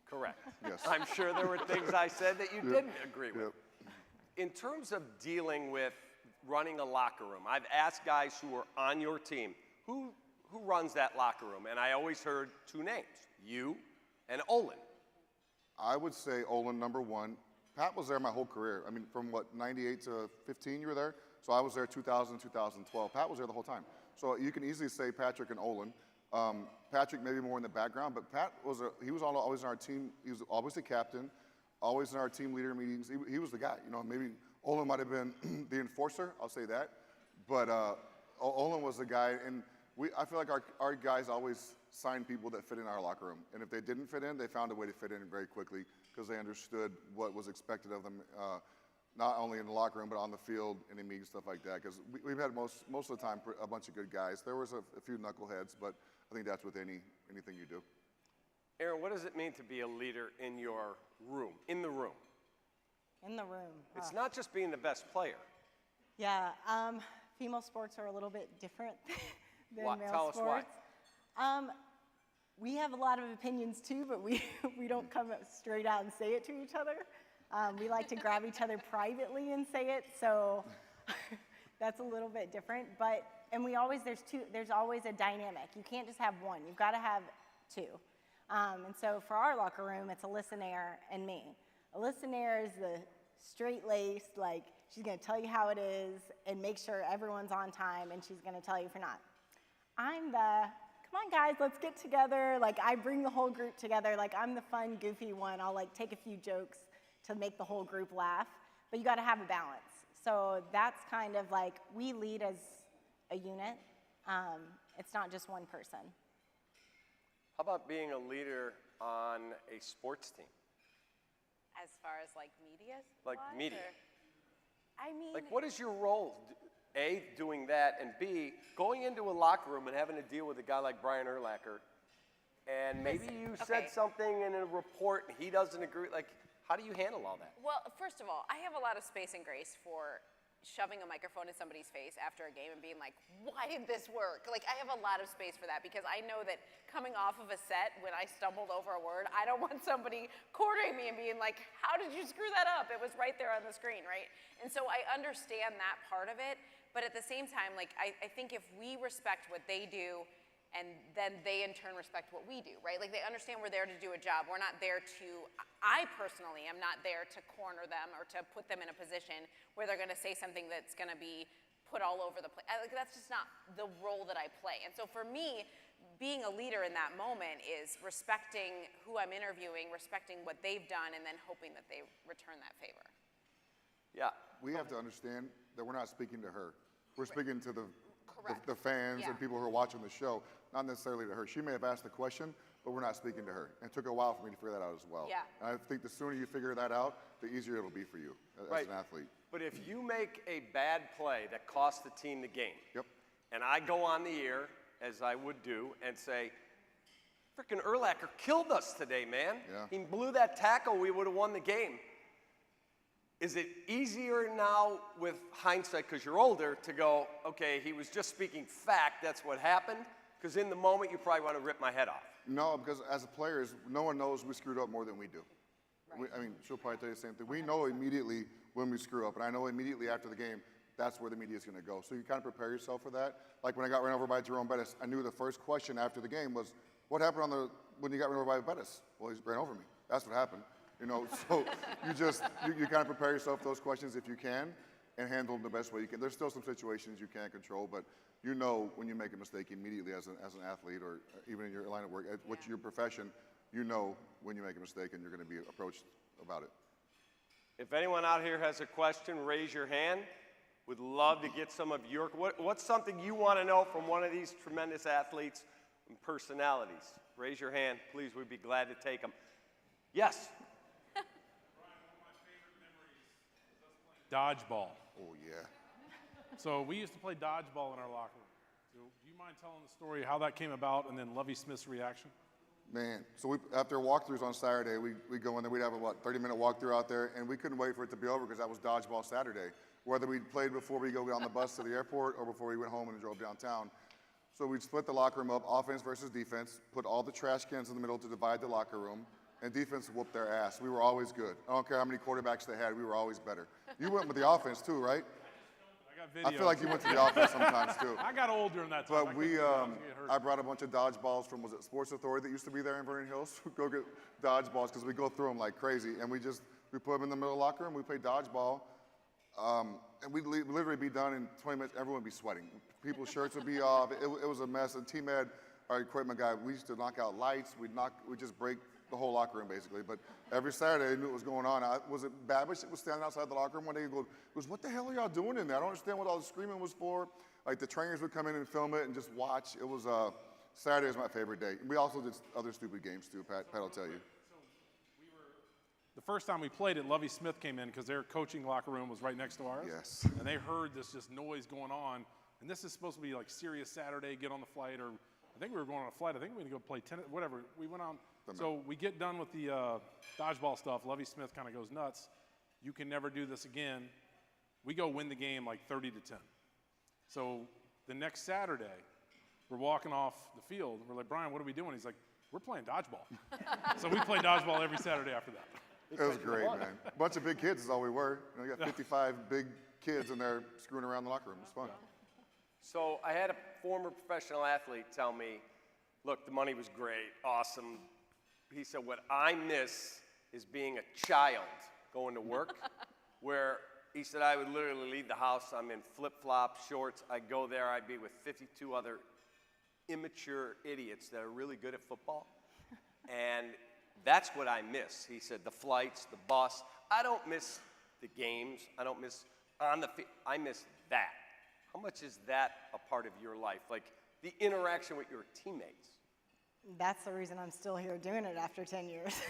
Correct. Yes. I'm sure there were things I said that you didn't agree with. In terms of dealing with running a locker room, I've asked guys who are on your team, who runs that locker room? And I always heard 2 names, you and Olin. I would say Olin, number 1. Pat was there my whole career. I mean, from what, 98 to 15 you were there? So I was there 2000, 2012. Pat was there the whole time. So you can easily say Patrick and Olin. Patrick maybe more in the background, but Pat was always in our team. He was always the captain, always in our team leader meetings. He was the guy. You know, maybe Olin might have been the enforcer. I'll say that. But Olin was the guy, and I feel like our guys always signed people that fit in our locker room. And if they didn't fit in, they found a way to fit in very quickly because they understood what was expected of them. Not only in the locker room, but on the field and in meetings, stuff like that. Because we've had most of the time a bunch of good guys. There was a few knuckleheads, but I think that's with anything you do. Aaron, what does it mean to be a leader in your room, in the room? In the room. It's not just being the best player. Yeah, female sports are a little bit different than male Tell us sports. why. We have a lot of opinions too, but we don't come straight out and say it to each other. We like to grab each other privately and say it, so that's a little bit different. And there's always a dynamic. You can't just have one. You've got to have 2. And so for our locker room, it's Alyssa Nair and me. Alyssa Nair is the straight-laced, like, she's going to tell you how it is and make sure everyone's on time, and she's going to tell you if you're not. I'm the, come on, guys, let's get together. Like, I bring the whole group together. Like, I'm the fun, goofy one. I'll, like, take a few jokes to make the whole group laugh. But you got to have a balance. So that's kind of like, we lead as a unit. It's not just one person. How about being a leader on a sports team? As far as like media? Like media. I mean, like, what is your role? A, doing that, and B, going into a locker room and having to deal with a guy like Brian Urlacher, and maybe you said something in a report and he doesn't agree. Like, how do you handle all that? Well, first of all, I have a lot of space and grace for shoving a microphone in somebody's face after a game and being like, why did this work? Like, I have a lot of space for that because I know that coming off of a set when I stumbled over a word, I don't want somebody cornering me and being like, how did you screw that up? It was right there on the screen, right? And so I understand that part of it, but at the same time, like, I think if we respect what they do, and then they in turn respect what we do, right? Like, they understand we're there to do a job. We're not there to, I personally am not there to corner them or to put them in a position where they're gonna say something that's gonna be put all over the place. Like, that's just not the role that I play. And so for me, being a leader in that moment is respecting who I'm interviewing, respecting what they've done, and then hoping that they return that favor. Yeah. We have to understand that we're not speaking to her. We're speaking to the fans Yeah. and people who are watching the show, not necessarily to her. She may have asked the question, but we're not speaking to her. And it took a while for me to figure that out as well. Yeah. And I think the sooner you figure that out, the easier it'll be for you as Right. an athlete. But if you make a bad play that costs the team the game, Yep. and I go on the air, as I would do, and say, frickin' Urlacher killed us today, man. Yeah. He blew that tackle, we would have won the game. Is it easier now with hindsight, because you're older, to go, okay, he was just speaking fact, that's what happened? Because in the moment, you probably want to rip my head off. No, because as players, no one knows we screwed up more than we do. I mean, she'll probably tell you the same thing. We know immediately when we screw up, and I know immediately after the game, that's where the media is going to go. So you kind of prepare yourself for that. Like when I got run over by Jerome Bettis, I knew the first question after the game was, what happened when you got run over by Bettis? Well, he ran over me. That's what happened. You know, so you kind of prepare yourself for those questions if you can and handle them the best way you can. There's still some situations you can't control, but you know when you make a mistake immediately as an athlete or even in your line of work, what's your profession, you know when you make a mistake and you're going to be approached about it. If anyone out here has a question, raise your hand. Would love to get some of your, what's something you want to know from one of these tremendous athletes and personalities? Raise your hand, please, we'd be glad to take them. Yes? Dodgeball. Oh, yeah. So we used to play dodgeball in our locker room. So do you mind telling the story how that came about and then Lovie Smith's reaction? Man, so after walkthroughs on Saturday, we go in there, we'd have a 30-minute walkthrough out there, and we couldn't wait for it to be over because that was Dodgeball Saturday. Whether we played before we go on the bus to the airport or before we went home and drove downtown. So we'd split the locker room up, offense versus defense, put all the trash cans in the middle to divide the locker room, and defense whooped their ass. We were always good. I don't care how many quarterbacks they had, we were always better. You went with the offense too, right? I got video. I feel like you went to the offense sometimes too. I got old during that time. But I brought a bunch of dodgeballs from, was it Sports Authority that used to be there in Vernon Hills? Go get dodgeballs because we go through them like crazy. And we put them in the middle of the locker room, we play dodgeball. And we'd literally be done in 20 minutes, everyone would be sweating. People's shirts would be off, it was a mess. And T-Med, our equipment guy, we used to knock out lights, we'd just break the whole locker room basically. But every Saturday I knew what was going on. Was it Babish that was standing outside the locker room one day and goes, what the hell are y'all doing in there? I don't understand what all the screaming was for. Like the trainers would come in and film it and just watch. It was, Saturday was my favorite day. We also did other stupid games too, Pat will tell you. The first time we played it, Lovie Smith came in because their coaching locker room was right next to ours. Yes. And they heard this just noise going on. And this is supposed to be like serious Saturday, get on the flight, or I think we were going on a flight. I think we were going to go play tennis, whatever. We went on. So we get done with the dodgeball stuff. Lovie Smith kind of goes nuts. You can never do this again. We go win the game like 30-10. So the next Saturday, we're walking off the field. We're like, Brian, what are we doing? He's like, we're playing dodgeball. So we play dodgeball every Saturday after that. It was great, man. A bunch of big kids is all we were. You got 55 big kids in there screwing around the locker room. It was fun. So I had a former professional athlete tell me, look, the money was great, awesome. He said, what I miss is being a child going to work, where he said I would literally leave the house, I'm in flip-flops, shorts, I'd go there, I'd be with 52 other immature idiots that are really good at football. And that's what I miss. He said, the flights, the bus. I don't miss the games. I don't miss on the field. I miss that. How much is that a part of your life? Like the interaction with your teammates? That's the reason I'm still here doing it after 10 years.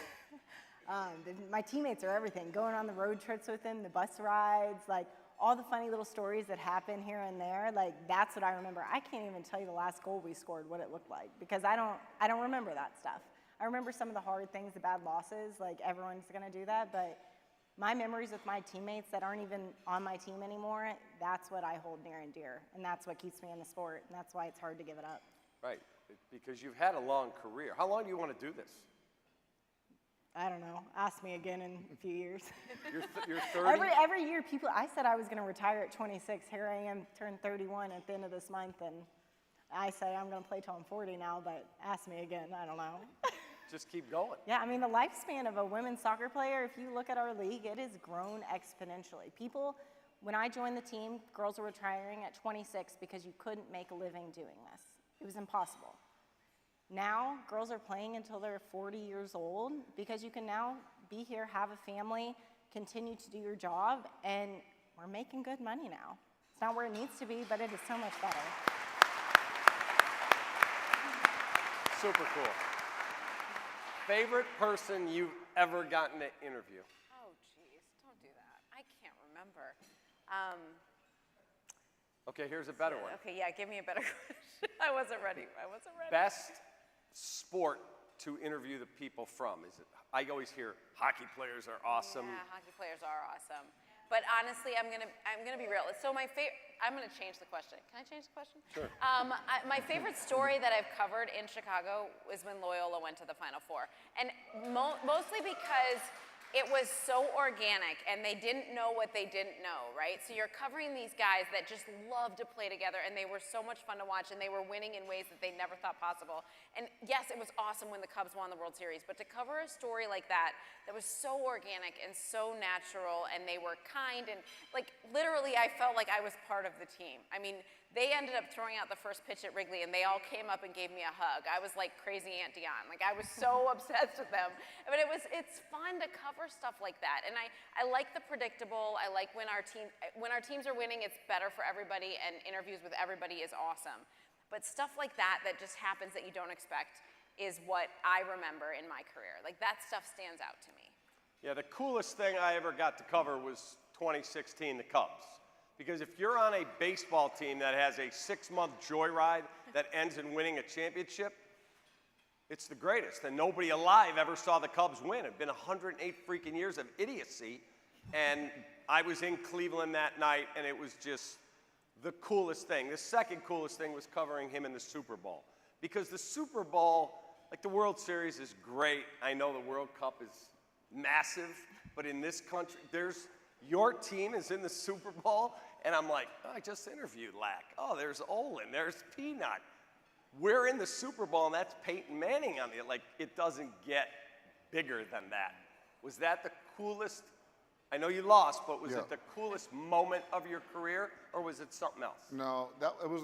My teammates are everything. Going on the road trips with them, the bus rides, like all the funny little stories that happen here and there. Like that's what I remember. I can't even tell you the last goal we scored, what it looked like, because I don't remember that stuff. I remember some of the hard things, the bad losses, like everyone's gonna do that, but my memories with my teammates that aren't even on my team anymore, that's what I hold near and dear. And that's what keeps me in the sport. And that's why it's hard to give it up. Right, because you've had a long career. How long do you want to do this? I don't know. Ask me again in a few years. You're 30? Every year, people, I said I was going to retire at 26. Here I am, turned 31 at the end of this month. And I say I'm going to play till I'm 40 now, but ask me again. I don't know. Just keep going. Yeah, I mean, the lifespan of a women's soccer player, if you look at our league, it has grown exponentially. People, when I joined the team, girls were retiring at 26 because you couldn't make a living doing this. It was impossible. Now, girls are playing until they're 40 years old because you can now be here, have a family, continue to do your job, and we're making good money now. It's not where it needs to be, but it is so much better. Super cool. Favorite person you've ever gotten to interview? Oh, geez, don't do that. I can't remember. Okay, here's a better one. Okay, yeah, give me a better question. I wasn't ready. Best sport to interview the people from? Is it? I always hear hockey players are awesome. Yeah, hockey players are awesome. But honestly, I'm gonna be real. So I'm gonna change the question. Can I change the question? Sure. My favorite story that I've covered in Chicago was when Loyola went to the Final Four, and mostly because it was so organic and they didn't know what they didn't know, right? So you're covering these guys that just love to play together, and they were so much fun to watch, and they were winning in ways that they never thought possible. And yes, it was awesome when the Cubs won the World Series, but to cover a story like that was so organic and so natural, and they were kind, and like literally I felt like I was part of the team. I mean, they ended up throwing out the first pitch at Wrigley, and they all came up and gave me a hug. I was like crazy Aunt Dion. Like, I was so obsessed with them. But it's fun to cover stuff like that. And I like the predictable. I like when our teams are winning, it's better for everybody, and interviews with everybody is awesome. But stuff like that just happens that you don't expect is what I remember in my career. Like, that stuff stands out to me. Yeah, the coolest thing I ever got to cover was 2016, the Cubs. Because if you're on a baseball team that has a 6-month joyride that ends in winning a championship, it's the greatest. And nobody alive ever saw the Cubs win. It's been 108 freaking years of idiocy. And I was in Cleveland that night, and it was just the coolest thing. The second coolest thing was covering him in the Super Bowl. Because the Super Bowl, like the World Series is great. I know the World Cup is massive. But in this country, your team is in the Super Bowl, and I'm like, oh, I just interviewed Lack. Oh, there's Olin, there's Peanut. We're in the Super Bowl, and that's Peyton Manning on the, like, it doesn't get bigger than that. Was that the coolest? I know you lost, but was it the coolest moment of your career, or was it something else? No, it was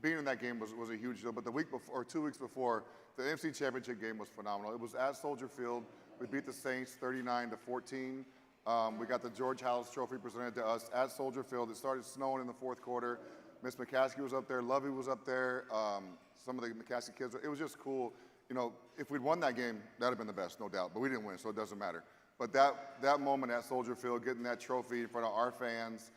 being in that game was a huge deal. But the week before, or 2 weeks before, the NFC Championship game was phenomenal. It was at Soldier Field. We beat the Saints 39-14. We got the George House Trophy presented to us at Soldier Field. It started snowing in the fourth quarter. Miss McCaskey was up there. Lovey was up there. Some of the McCaskey kids. It was just cool. You know, if we'd won that game, that would have been the best, no doubt. But we didn't win, so it doesn't matter. But that moment at Soldier Field, getting that trophy in front of our fans,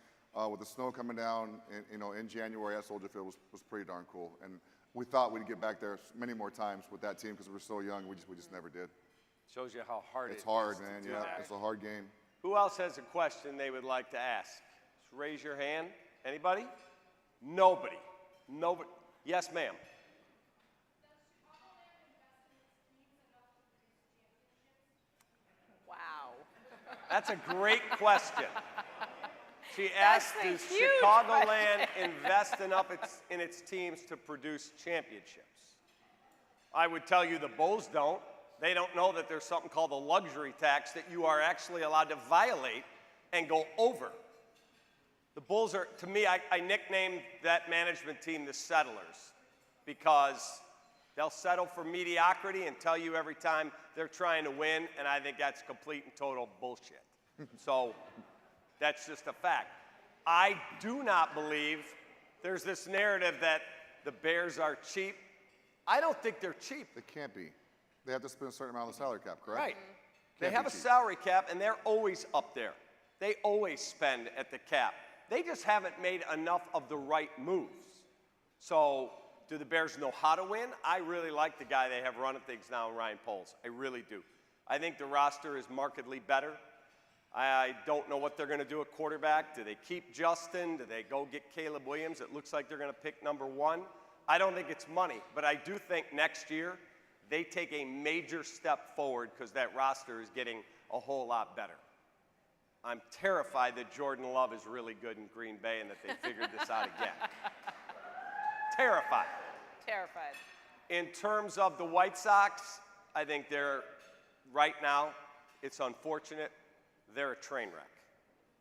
with the snow coming down, in January at Soldier Field was pretty darn cool. And we thought we'd get back there many more times with that team because we were so young. We just never did. Shows you how hard it's hard, man. Yeah, it's a hard game. Who else has a question they would like to ask? Just raise your hand. Anybody? Nobody. Nobody. Yes, ma'am. Wow. That's a great question. She asked, does Chicagoland invest enough in its teams to produce championships? I would tell you the Bulls don't. They don't know that there's something called a luxury tax that you are actually allowed to violate and go over. The Bulls are, to me, I nicknamed that management team the Settlers because they'll settle for mediocrity and tell you every time they're trying to win, and I think that's complete and total bullshit. So that's just a fact. I do not believe there's this narrative that the Bears are cheap. I don't think they're cheap. They can't be. They have to spend a certain amount of the salary cap, correct? Right. They have a salary cap, and they're always up there. They always spend at the cap. They just haven't made enough of the right moves. So do the Bears know how to win? I really like the guy they have running things now, Ryan Poles. I really do. I think the roster is markedly better. I don't know what they're going to do at quarterback. Do they keep Justin? Do they go get Caleb Williams? It looks like they're going to pick number 1. I don't think it's money, but I do think next year they take a major step forward because that roster is getting a whole lot better. I'm terrified that Jordan Love is really good in Green Bay and that they figured this out again. Terrified. Terrified. In terms of the White Sox, I think they're, right now, it's unfortunate, they're a train wreck,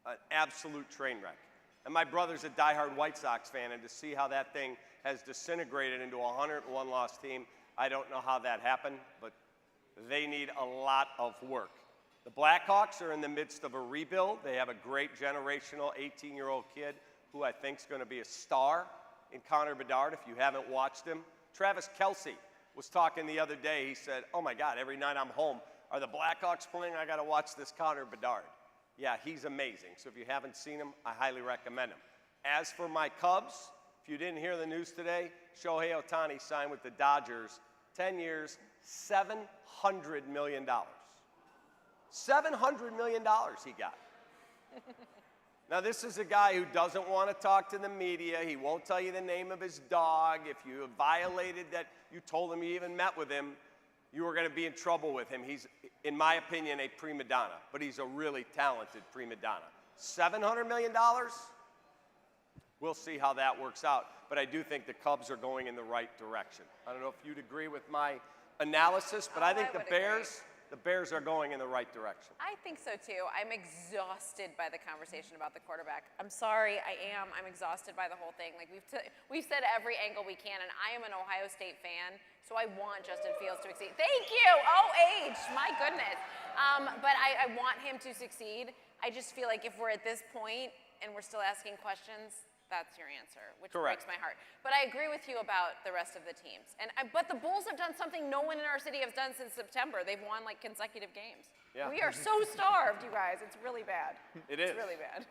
an absolute train wreck. And my brother's a diehard White Sox fan, and to see how that thing has disintegrated into a 101-loss team, I don't know how that happened, but they need a lot of work. The Blackhawks are in the midst of a rebuild. They have a great generational 18-year-old kid who I think is going to be a star in Connor Bedard, if you haven't watched him. Travis Kelce was talking the other day. He said, oh, my God, every night I'm home, are the Blackhawks playing? I got to watch this Connor Bedard. Yeah, he's amazing. So if you haven't seen him, I highly recommend him. As for my Cubs, if you didn't hear the news today, Shohei Ohtani signed with the Dodgers, 10 years, $700 million. $700 million he got. Now, this is a guy who doesn't want to talk to the media. He won't tell you the name of his dog. If you have violated that, you told him you even met with him, you were going to be in trouble with him. He's, in my opinion, a prima donna, but he's a really talented prima donna. $700 million? We'll see how that works out. But I do think the Cubs are going in the right direction. I don't know if you'd agree with my analysis, but I think the Bears are going in the right direction. I think so too. I'm exhausted by the conversation about the quarterback. I'm sorry, I am. I'm exhausted by the whole thing. Like we've said every angle we can, and I am an Ohio State fan, so I want Justin Fields to succeed. Thank you. OH, my goodness. But I want him to succeed. I just feel like if we're at this point and we're still asking questions, that's your answer, which breaks my heart. But I agree with you about the rest of the teams. But the Bulls have done something no one in our city has done since September. They've won like consecutive games. Yeah. We are so starved, you guys. It's really bad. It is. It's really bad.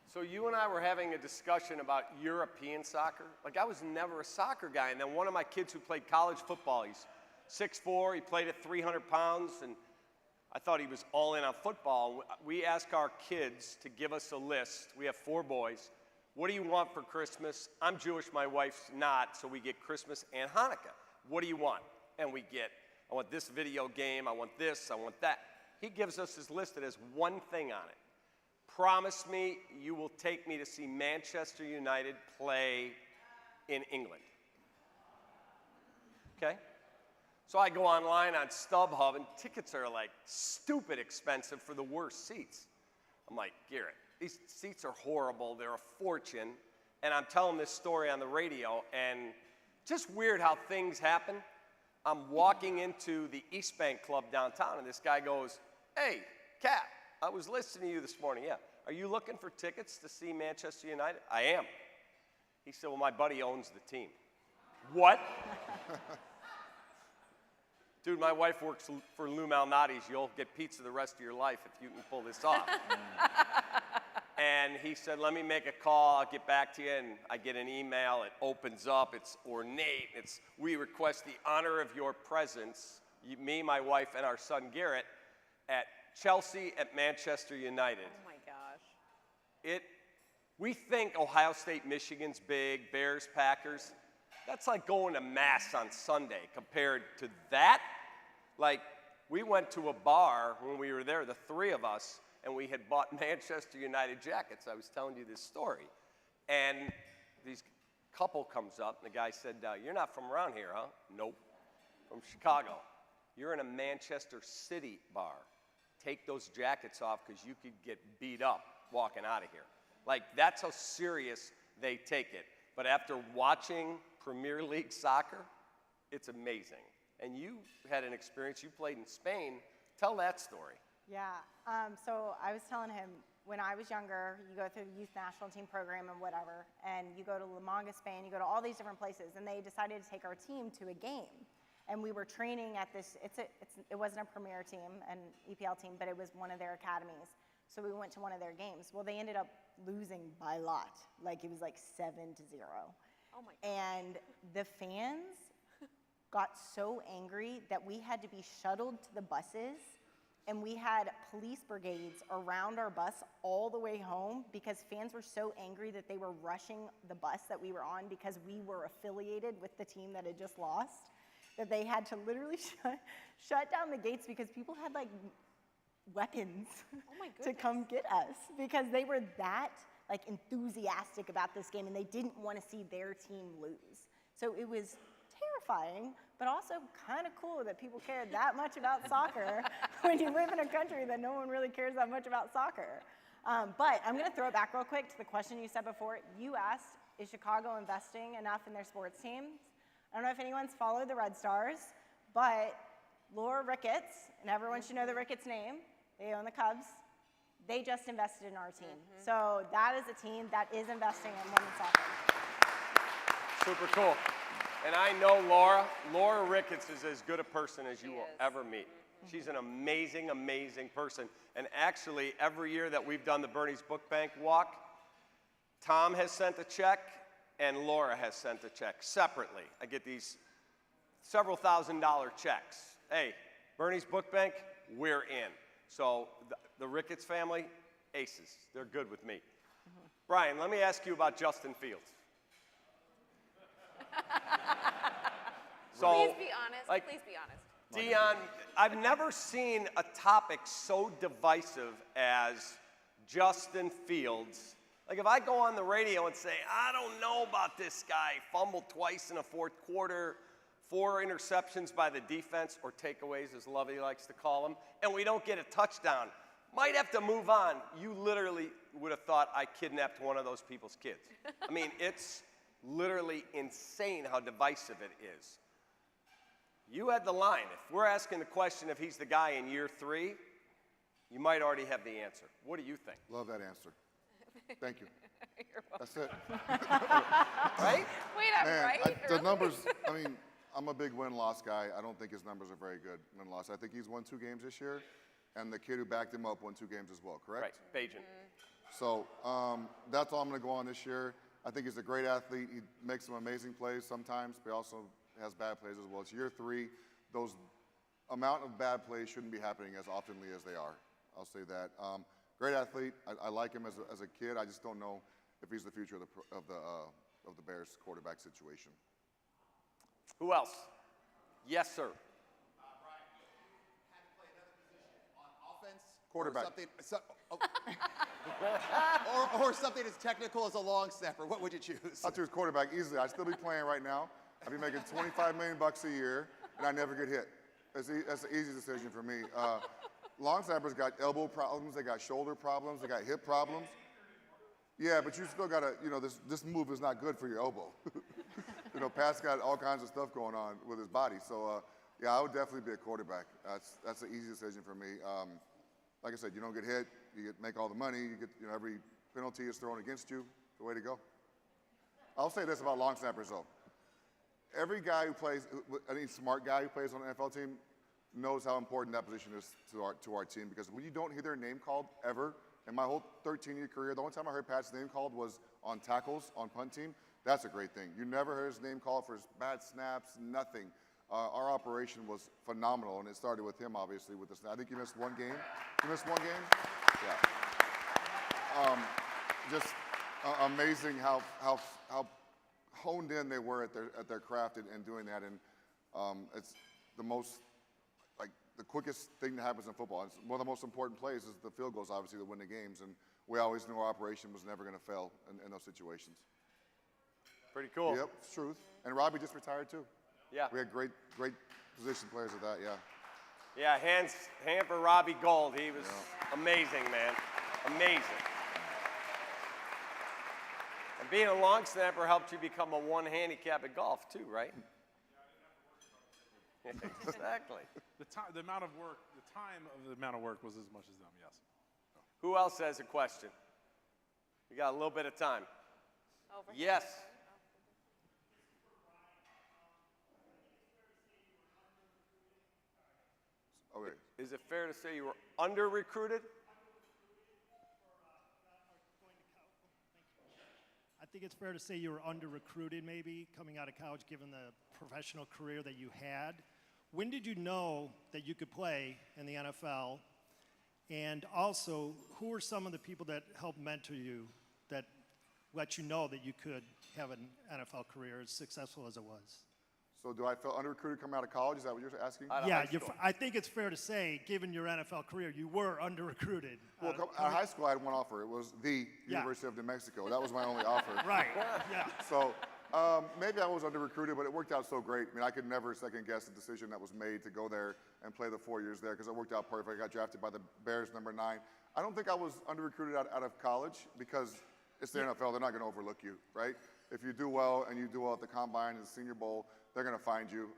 So you and I were having a discussion about European soccer. Like, I was never a soccer guy. And then one of my kids who played college football, he's 6'4", he played at 300 pounds, and I thought he was all in on football. We ask our kids to give us a list. We have 4 boys. What do you want for Christmas? I'm Jewish, my wife's not, so we get Christmas and Hanukkah. What do you want? And we get, I want this video game, I want this, I want that. He gives us his list that has one thing on it. Promise me you will take me to see Manchester United play in England. Okay? So I go online on StubHub, and tickets are like stupid expensive for the worst seats. I'm like, Garrett, these seats are horrible. They're a fortune. And I'm telling this story on the radio, and just weird how things happen. I'm walking into the East Bank Club downtown, and this guy goes, hey, Cat, I was listening to you this morning. Yeah. Are you looking for tickets to see Manchester United? I am. He said, well, my buddy owns the team. What? Dude, my wife works for Lou Malnati's. You'll get pizza the rest of your life if you can pull this off. And he said, let me make a call. I'll get back to you. And I get an email. It opens up. It's ornate. We request the honor of your presence, me, my wife, and our son Garrett, at Chelsea at Manchester United. Oh, my gosh. We think Ohio State, Michigan's big, Bears, Packers. That's like going to Mass on Sunday compared to that. Like, we went to a bar when we were there, the 3 of us, and we had bought Manchester United jackets. I was telling you this story. And this couple comes up, and the guy said, you're not from around here, huh? Nope, from Chicago. You're in a Manchester City bar. Take those jackets off because you could get beat up walking out of here. Like, that's how serious they take it. But after watching Premier League soccer, it's amazing. And you had an experience. You played in Spain. Tell that story. Yeah, so I was telling him, when I was younger, you go through the youth national team program and whatever, and you go to La Manga, Spain, you go to all these different places, and they decided to take our team to a game. And we were training at this, it wasn't a premier team, an EPL team, but it was one of their academies. So we went to one of their games. Well, they ended up losing by a lot. Like, it was like 7-0. Oh my God. And the fans got so angry that we had to be shuttled to the buses and we had police brigades around our bus all the way home because fans were so angry that they were rushing the bus that we were on because we were affiliated with the team that had just lost, that they had to literally shut down the gates because people had like weapons to come get us because they were that like enthusiastic about this game and they didn't want to see their team lose. So it was terrifying, but also kind of cool that people cared that much about soccer when you live in a country that no one really cares that much about soccer. But I'm going to throw it back real quick to the question you said before. You asked, is Chicago investing enough in their sports teams? I don't know if anyone's followed the Red Stars, but Laura Ricketts, and everyone should know the Ricketts name, they own the Cubs, they just invested in our team. So that is a team that is investing in women's soccer. Super cool. And I know Laura Ricketts is as good a person as you will ever meet. She's an amazing, amazing person. And actually, every year that we've done the Bernie's Book Bank walk, Tom has sent a check and Laura has sent a check separately. I get these several $1,000 checks. Hey, Bernie's Book Bank, we're in. So the Ricketts family, aces. They're good with me. Brian, let me ask you about Justin Fields. So, please be honest. Please be honest. Dion, I've never seen a topic so divisive as Justin Fields. Like if I go on the radio and say, I don't know about this guy, fumbled twice in the fourth quarter, 4 interceptions by the defense, or takeaways as Lovey likes to call them, and we don't get a touchdown, might have to move on. You literally would have thought I kidnapped one of those people's kids. I mean, it's literally insane how divisive it is. You had the line. If we're asking the question if he's the guy in year 3, you might already have the answer. What do you think? Love that answer. Thank you. You're welcome. That's it. Right? Wait, I'm Man, right? the numbers, I mean, I'm a big win-loss guy. I don't think his numbers are very good, win-loss. I think he's won 2 games this year, and the kid who backed him up won 2 games as well, correct? Right, Bajan. So that's all I'm going to go on this year. I think he's a great athlete. He makes some amazing plays sometimes, but he also has bad plays as well. It's year 3. Those amount of bad plays shouldn't be happening as oftenly as they are. I'll say that. Great athlete. I like him as a kid. I just don't know if he's the future of the Bears quarterback situation. Who else? Yes, sir. Brian, you had to play another position on offense? Quarterback. Or something as technical as a long snapper. What would you choose? I'll choose quarterback easily. I'd still be playing right now. I'd be making $25 million a year, and I never get hit. That's an easy decision for me. Long snappers got elbow problems, they got shoulder problems, they got hip problems. Yeah, but you still got to, this move is not good for your elbow. Pat's got all kinds of stuff going on with his body. So, yeah, I would definitely be a quarterback. That's an easy decision for me. Like I said, you don't get hit, you make all the money, you get, every penalty is thrown against you. The way to go. I'll say this about long snappers, though. Every guy who plays, any smart guy who plays on an NFL team knows how important that position is to our team, because when you don't hear their name called ever, in my whole 13-year career, the only time I heard Pat's name called was on tackles, on punt team. That's a great thing. You never heard his name called for his bad snaps, nothing. Our operation was phenomenal, and it started with him, obviously, with the snap. I think you missed 1 game. You missed 1 game? Yeah. Just amazing how honed in they were at their craft and doing that, and it's the most, the quickest thing that happens in football. It's one of the most important plays is the field goals, obviously, to win the games, and we always knew our operation was never going to fail in those situations. Pretty cool. Yep, it's truth. And Robbie just retired too. Yeah. We had great position players at that. Yeah. Yeah, hand for Robbie Gold. He was amazing, man. Amazing. And being a long snapper helped you become a 1 handicap at golf too, right? Exactly. The amount of work was as much as them, yes. Who else has a question? We got a little bit of time. Over. Yes. Okay. Is it fair to say you were under-recruited? I think it's fair to say you were under-recruited maybe coming out of college given the professional career that you had. When did you know that you could play in the NFL And also, who are some of the people that helped mentor you that let you know that you could have an NFL career as successful as it was? So do I feel under-recruited coming out of college? Is that what you're asking? Yeah, I think it's fair to say, given your NFL career, you were under-recruited. Well, out of high school, I had one offer. It was the University of New Mexico. That was my only offer. Right, yeah. So maybe I was under-recruited, but it worked out so great. I mean, I could never second-guess the decision that was made to go there and play the 4 years there because it worked out perfect. I got drafted by the Bears, number 9. I don't think I was under-recruited out of college because it's the NFL. They're not going to overlook you, right? If you do well and you do well at the Combine and the Senior Bowl, they're going to find you.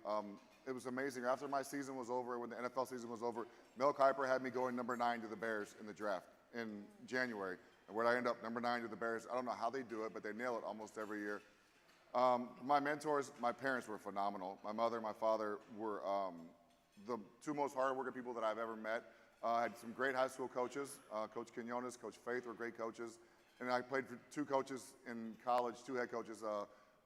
It was amazing. After my season was over, when the NFL season was over, Mel Kiper had me going number 9 to the Bears in the draft in January. And where I end up, number 9 to the Bears. I don't know how they do it, but they nail it almost every year. My mentors, my parents were phenomenal. My mother and my father were the 2 most hardworking people that I've ever met. I had some great high school coaches. Coach Quinones, Coach Faith were great coaches. And I played for 2 coaches in college, 2 head coaches,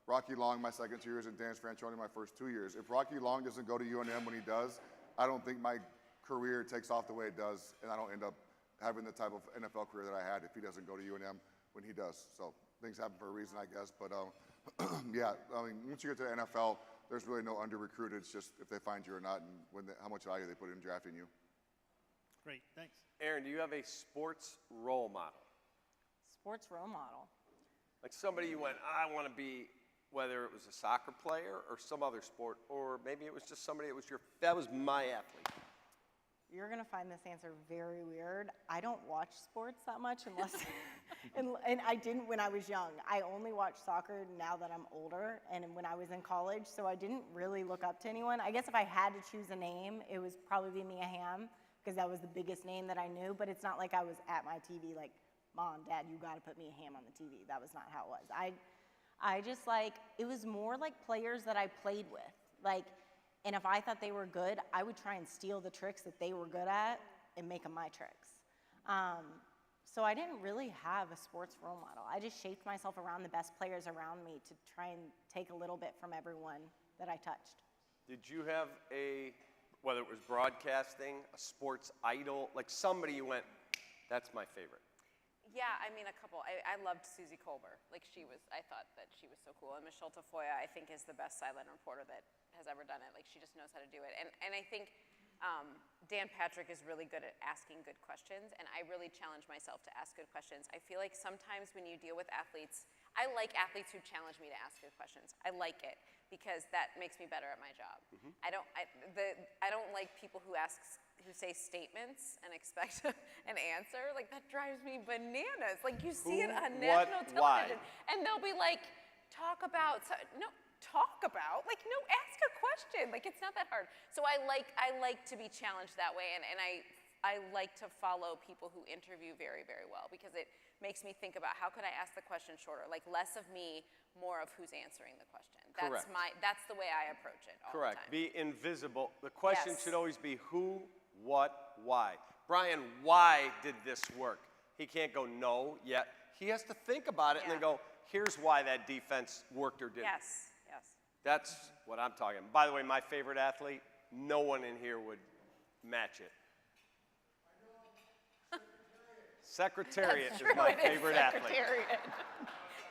Rocky Long my second 2 years and Dan Franchione my first 2 years. If Rocky Long doesn't go to UNM when he does, I don't think my career takes off the way it does, and I don't end up having the type of NFL career that I had if he doesn't go to UNM when he does. So things happen for a reason, I guess. But yeah, I mean, once you get to the NFL, there's really no under-recruited. It's just if they find you or not and how much value they put in drafting you. Great, thanks. Aaron, do you have a sports role model? Sports role model. Like somebody you went, I want to be, whether it was a soccer player or some other sport, or maybe it was just somebody that was my athlete. You're going to find this answer very weird. I don't watch sports that much unless, and I didn't when I was young. I only watch soccer now that I'm older and when I was in college, so I didn't really look up to anyone. I guess if I had to choose a name, it was probably Mia Hamm because that was the biggest name that I knew, but it's not like I was at my TV like, Mom, Dad, you got to put Mia Hamm on the TV. That was not how it was. I just it was more like players that I played with. And if I thought they were good, I would try and steal the tricks that they were good at and make them my tricks. So I didn't really have a sports role model. I just shaped myself around the best players around me to try and take a little bit from everyone that I touched. Did you have whether it was broadcasting, a sports idol, like somebody you went, that's my favorite? Yeah, I mean, a couple. I loved Susie Colbert. I thought that she was so cool. And Michelle Tafoya, I think, is the best sideline reporter that has ever done it. She just knows how to do it. And I think Dan Patrick is really good at asking good questions, and I really challenge myself to ask good questions. I feel like sometimes when you deal with athletes, I like athletes who challenge me to ask good questions. I like it because that makes me better at my job. Mm-hmm. I don't like people who say statements and expect an answer. That drives me bananas. You see it on national television, and they'll be like, talk about. No, ask a question. It's not that hard. So I like to be challenged that way, and I like to follow people who interview very, very well because it makes me think about how could I ask the question shorter, less of me, more of who's answering the question. Correct. That's the way I approach it all Correct. the time. Be invisible. The question Yes. should always be who, what, why. Brian, why did this work? He can't go no yet. He has to think about it and then go, here's why that defense worked or didn't. Yes. That's what I'm talking about. By the way, my favorite athlete, no one in here would match it. Secretariat is my favorite athlete.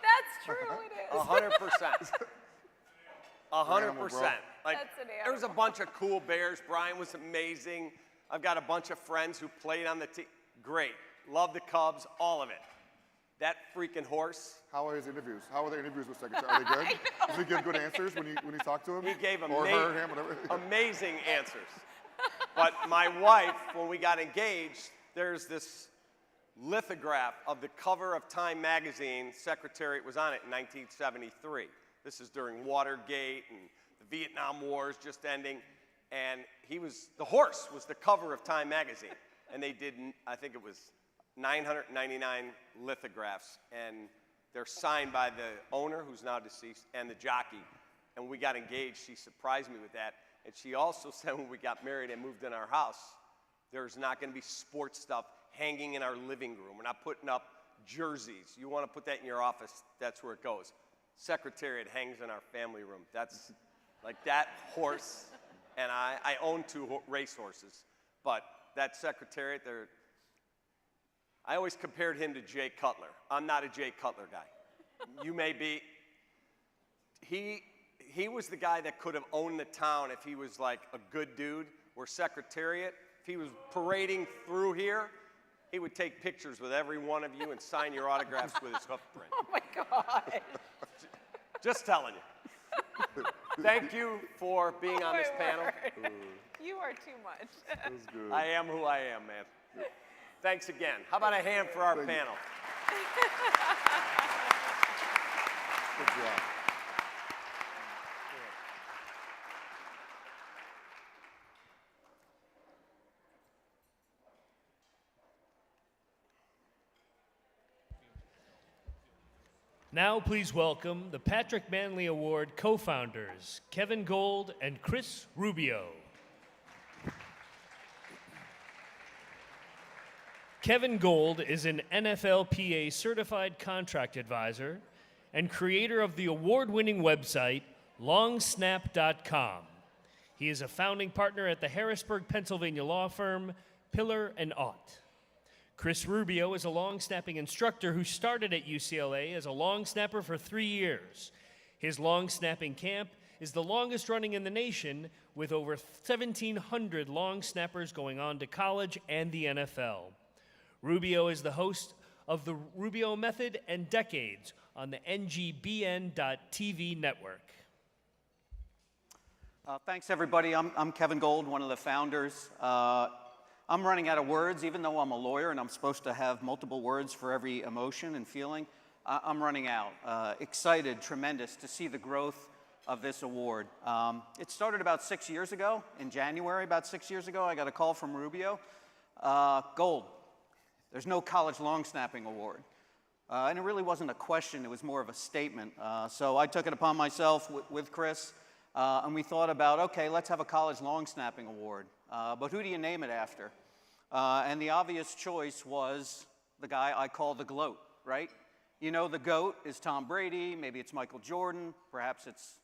That's true, it is. 100%. 100%. That's an There was a bunch of cool Bears. Brian was amazing. I've got a bunch of friends who played on the team. Great. Love the Cubs, all of it. That freaking horse. How are his interviews? How are the interviews with Secretary? Are they good? Does he give good answers when you talk to him? He gave or her, him, whatever. Amazing answers. But my wife, when we got engaged, there's this lithograph of the cover of Time magazine. Secretariat was on it in 1973. This is during Watergate and the Vietnam War is just ending. And the horse was the cover of Time magazine. And they did, I think it was 999 lithographs. And they're signed by the owner, who's now deceased, and the jockey. And we got engaged. She surprised me with that. And she also said when we got married and moved in our house, there's not going to be sports stuff hanging in our living room. We're not putting up jerseys. You want to put that in your office, that's where it goes. Secretariat hangs in our family room. That's like that horse, and I own 2 race horses. But that Secretariat, I always compared him to Jay Cutler. I'm not a Jay Cutler guy. You may be. He was the guy that could have owned the town if he was like a good dude, or Secretariat. If he was parading through here, he would take pictures with every one of you and sign your autographs with his hoof print. Oh my God. Just telling you. Thank you for being on this panel. You are too much. That was good. I am who I am, man. Thanks again. How about a hand for our panel? Good job. Now please welcome the Patrick Mannelly Award co-founders, Kevin Gold and Chris Rubio. Kevin Gold is an NFLPA certified contract advisor and creator of the award-winning website longsnap.com. He is a founding partner at the Harrisburg, Pennsylvania law firm Pillar & Ott. Chris Rubio is a long snapping instructor who started at UCLA as a long snapper for 3 years. His long snapping camp is the longest running in the nation, with over 1,700 long snappers going on to college and the NFL. Rubio is the host of the Rubio Method and Decades on the NGBN.TV network. Thanks, everybody. I'm Kevin Gold, one of the founders. I'm running out of words, even though I'm a lawyer and I'm supposed to have multiple words for every emotion and feeling. I'm running out. Excited, tremendous to see the growth of this award. It started about 6 years ago. In January, about 6 years ago, I got a call from Rubio. Gold, there's no college long snapping award. And it really wasn't a question, it was more of a statement. So I took it upon myself with Chris, and we thought about, okay, let's have a college long snapping award. But who do you name it after? And the obvious choice was the guy I call the GLOAT, right? You know, the GOAT is Tom Brady, maybe it's Michael Jordan, perhaps it's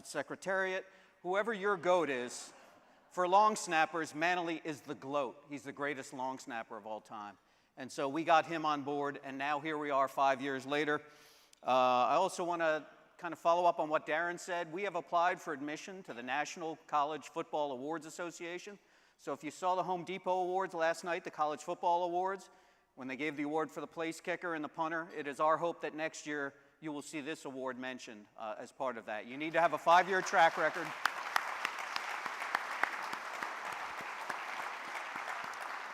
Secretariat. Whoever your GOAT is, for long snappers, Mannelly is the GLOAT. He's the greatest long snapper of all time. And so we got him on board, and now here we are 5 years later. I also want to kind of follow up on what Darren said. We have applied for admission to the National College Football Awards Association. So if you saw the Home Depot Awards last night, the College Football Awards, when they gave the award for the place kicker and the punter, it is our hope that next year you will see this award mentioned as part of that. You need to have a 5-year track record.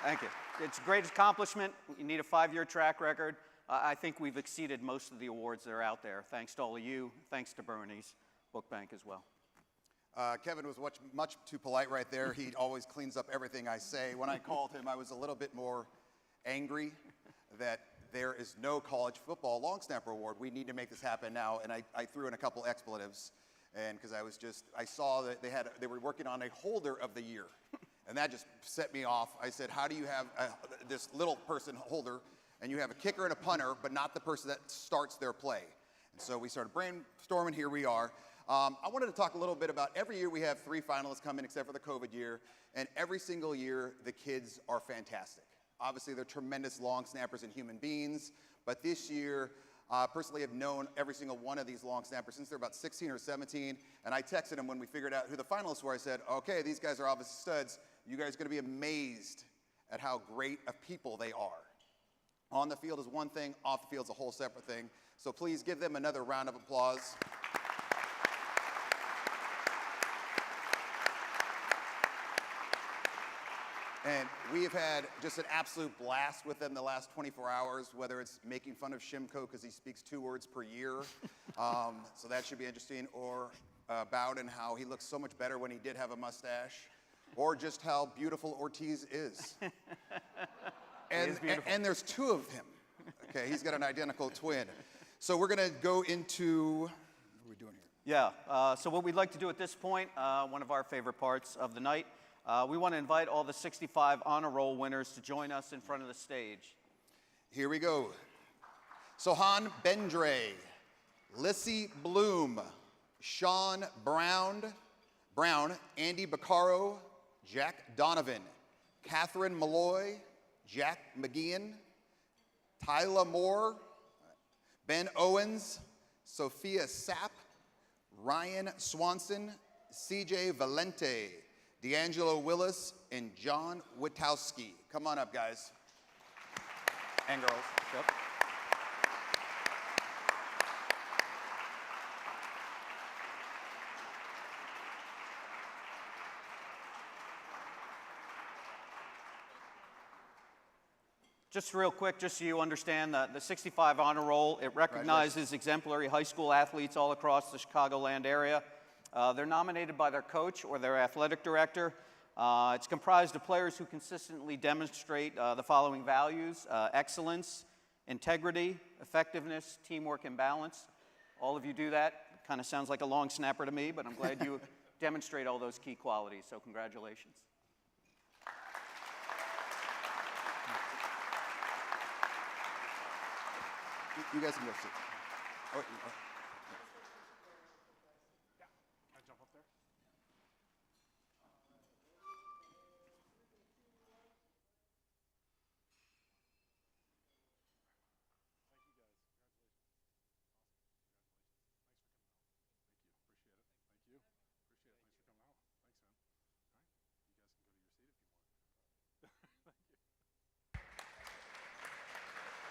Thank you. It's a great accomplishment. You need a 5-year track record. I think we've exceeded most of the awards that are out there, thanks to all of you, thanks to Bernie's Book Bank as well. Kevin was much too polite right there. He always cleans up everything I say. When I called him, I was a little bit more angry that there is no college football long snapper award. We need to make this happen now. And I threw in a couple expletives, and because I saw that they were working on a holder of the year, and that just set me off. I said, how do you have this little person holder, and you have a kicker and a punter, but not the person that starts their play? And so we started brainstorming. Here we are. I wanted to talk a little bit about, every year we have 3 finalists come in except for the COVID year, and every single year the kids are fantastic. Obviously they're tremendous long snappers and human beings, but this year, personally have known every single one of these long snappers since they're about 16 or 17, and I texted them when we figured out who the finalists were. I said, okay, these guys are obviously studs. You guys are going to be amazed at how great of people they are. On the field is one thing, off the field is a whole separate thing. So please give them another round of applause. And we have had just an absolute blast with them the last 24 hours, whether it's making fun of Shimko because he speaks 2 words per year. So that should be interesting. Or Bowden, how he looks so much better when he did have a mustache. Or just how beautiful Ortiz is. And there's 2 of him. Okay, he's got an identical twin. So we're going to go into, what are we doing here? Yeah, so what we'd like to do at this point, one of our favorite parts of the night, we want to invite all the 65 honor roll winners to join us in front of the stage. Here we go. Sohan Bendre, Lissy Bloom, Sean Brown, Andy Baccaro, Jack Donovan, Catherine Malloy, Jack McGeehan, Tyla Moore, Ben Owens, Sophia Sapp, Ryan Swanson, CJ Valente, D'Angelo Willis, and John Witowski. Come on up, guys. And girls. Yep. Just real quick, just so you understand, the 65 Honor Roll, it recognizes exemplary high school athletes all across the Chicagoland area. They're nominated by their coach or their athletic director. It's comprised of players who consistently demonstrate the following values: excellence, integrity, effectiveness, teamwork, and balance. All of you do that. Kind of sounds like a long snapper to me, but I'm glad you demonstrate all those key qualities, so congratulations. You guys can go sit. Oh, wait, oh. Yeah, can I jump up there?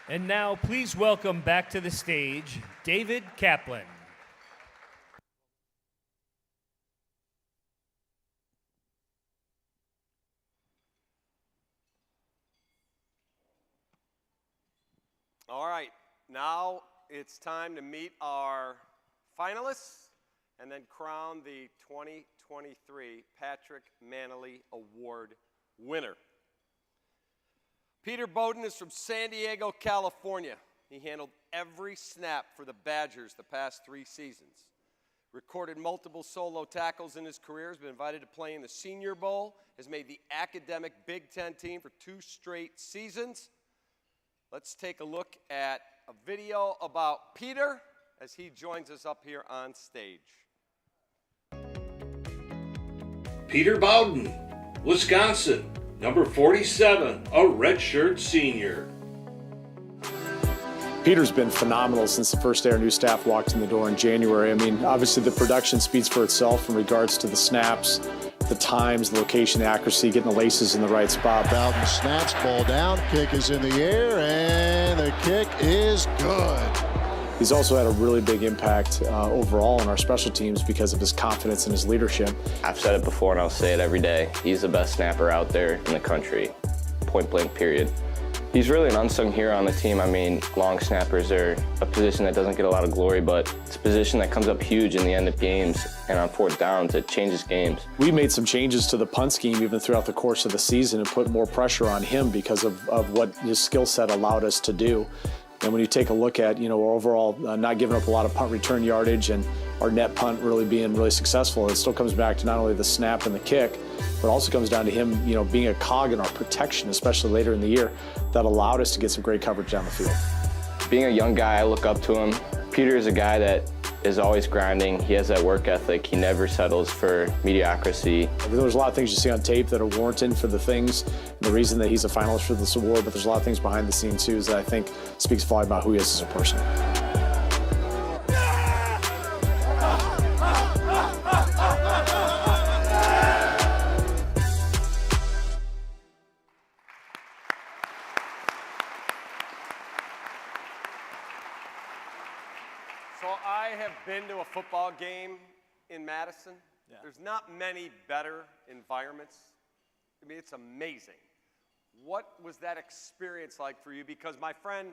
And now, please welcome back to the stage, David Kaplan. All right, now it's time to meet our finalists and then crown the 2023 Patrick Mannelly Award winner. Peter Bowden is from San Diego, California. He handled every snap for the Badgers the past 3 seasons. Recorded multiple solo tackles in his career, has been invited to play in the Senior Bowl, has made the academic Big Ten team for 2 straight seasons. Let's take a look at a video about Peter as he joins us up here on stage. Peter Bowden, Wisconsin. Number 47, a redshirt senior. Peter's been phenomenal since the first day our new staff walked in the door in January. I mean, obviously the production speaks for itself in regards to the snaps, the times, the location, the accuracy, getting the laces in the right spot. Bowden snaps, ball down, kick is in the air, and the kick is good. He's also had a really big impact overall on our special teams because of his confidence and his leadership. I've said it before and I'll say it every day. He's the best snapper out there in the country, point blank period. He's really an unsung hero on the team. I mean, long snappers are a position that doesn't get a lot of glory, but it's a position that comes up huge in the end of games and on 4th downs. It changes games. We made some changes to the punt scheme even throughout the course of the season and put more pressure on him because of what his skill set allowed us to do. And when you take a look at, overall not giving up a lot of punt return yardage and our net punt really being really successful, it still comes back to not only the snap and the kick, but also comes down to him, being a cog in our protection, especially later in the year, that allowed us to get some great coverage down the field. Being a young guy, I look up to him. Peter is a guy that is always grinding. He has that work ethic. He never settles for mediocrity. There's a lot of things you see on tape that are warranted for the things, and the reason that he's a finalist for this award, but there's a lot of things behind the scenes too that I think speaks volume about who he is as a person. So I have been to a football game in Madison. Yeah. There's not many better environments. I mean, it's amazing. What was that experience like for you? Because my friend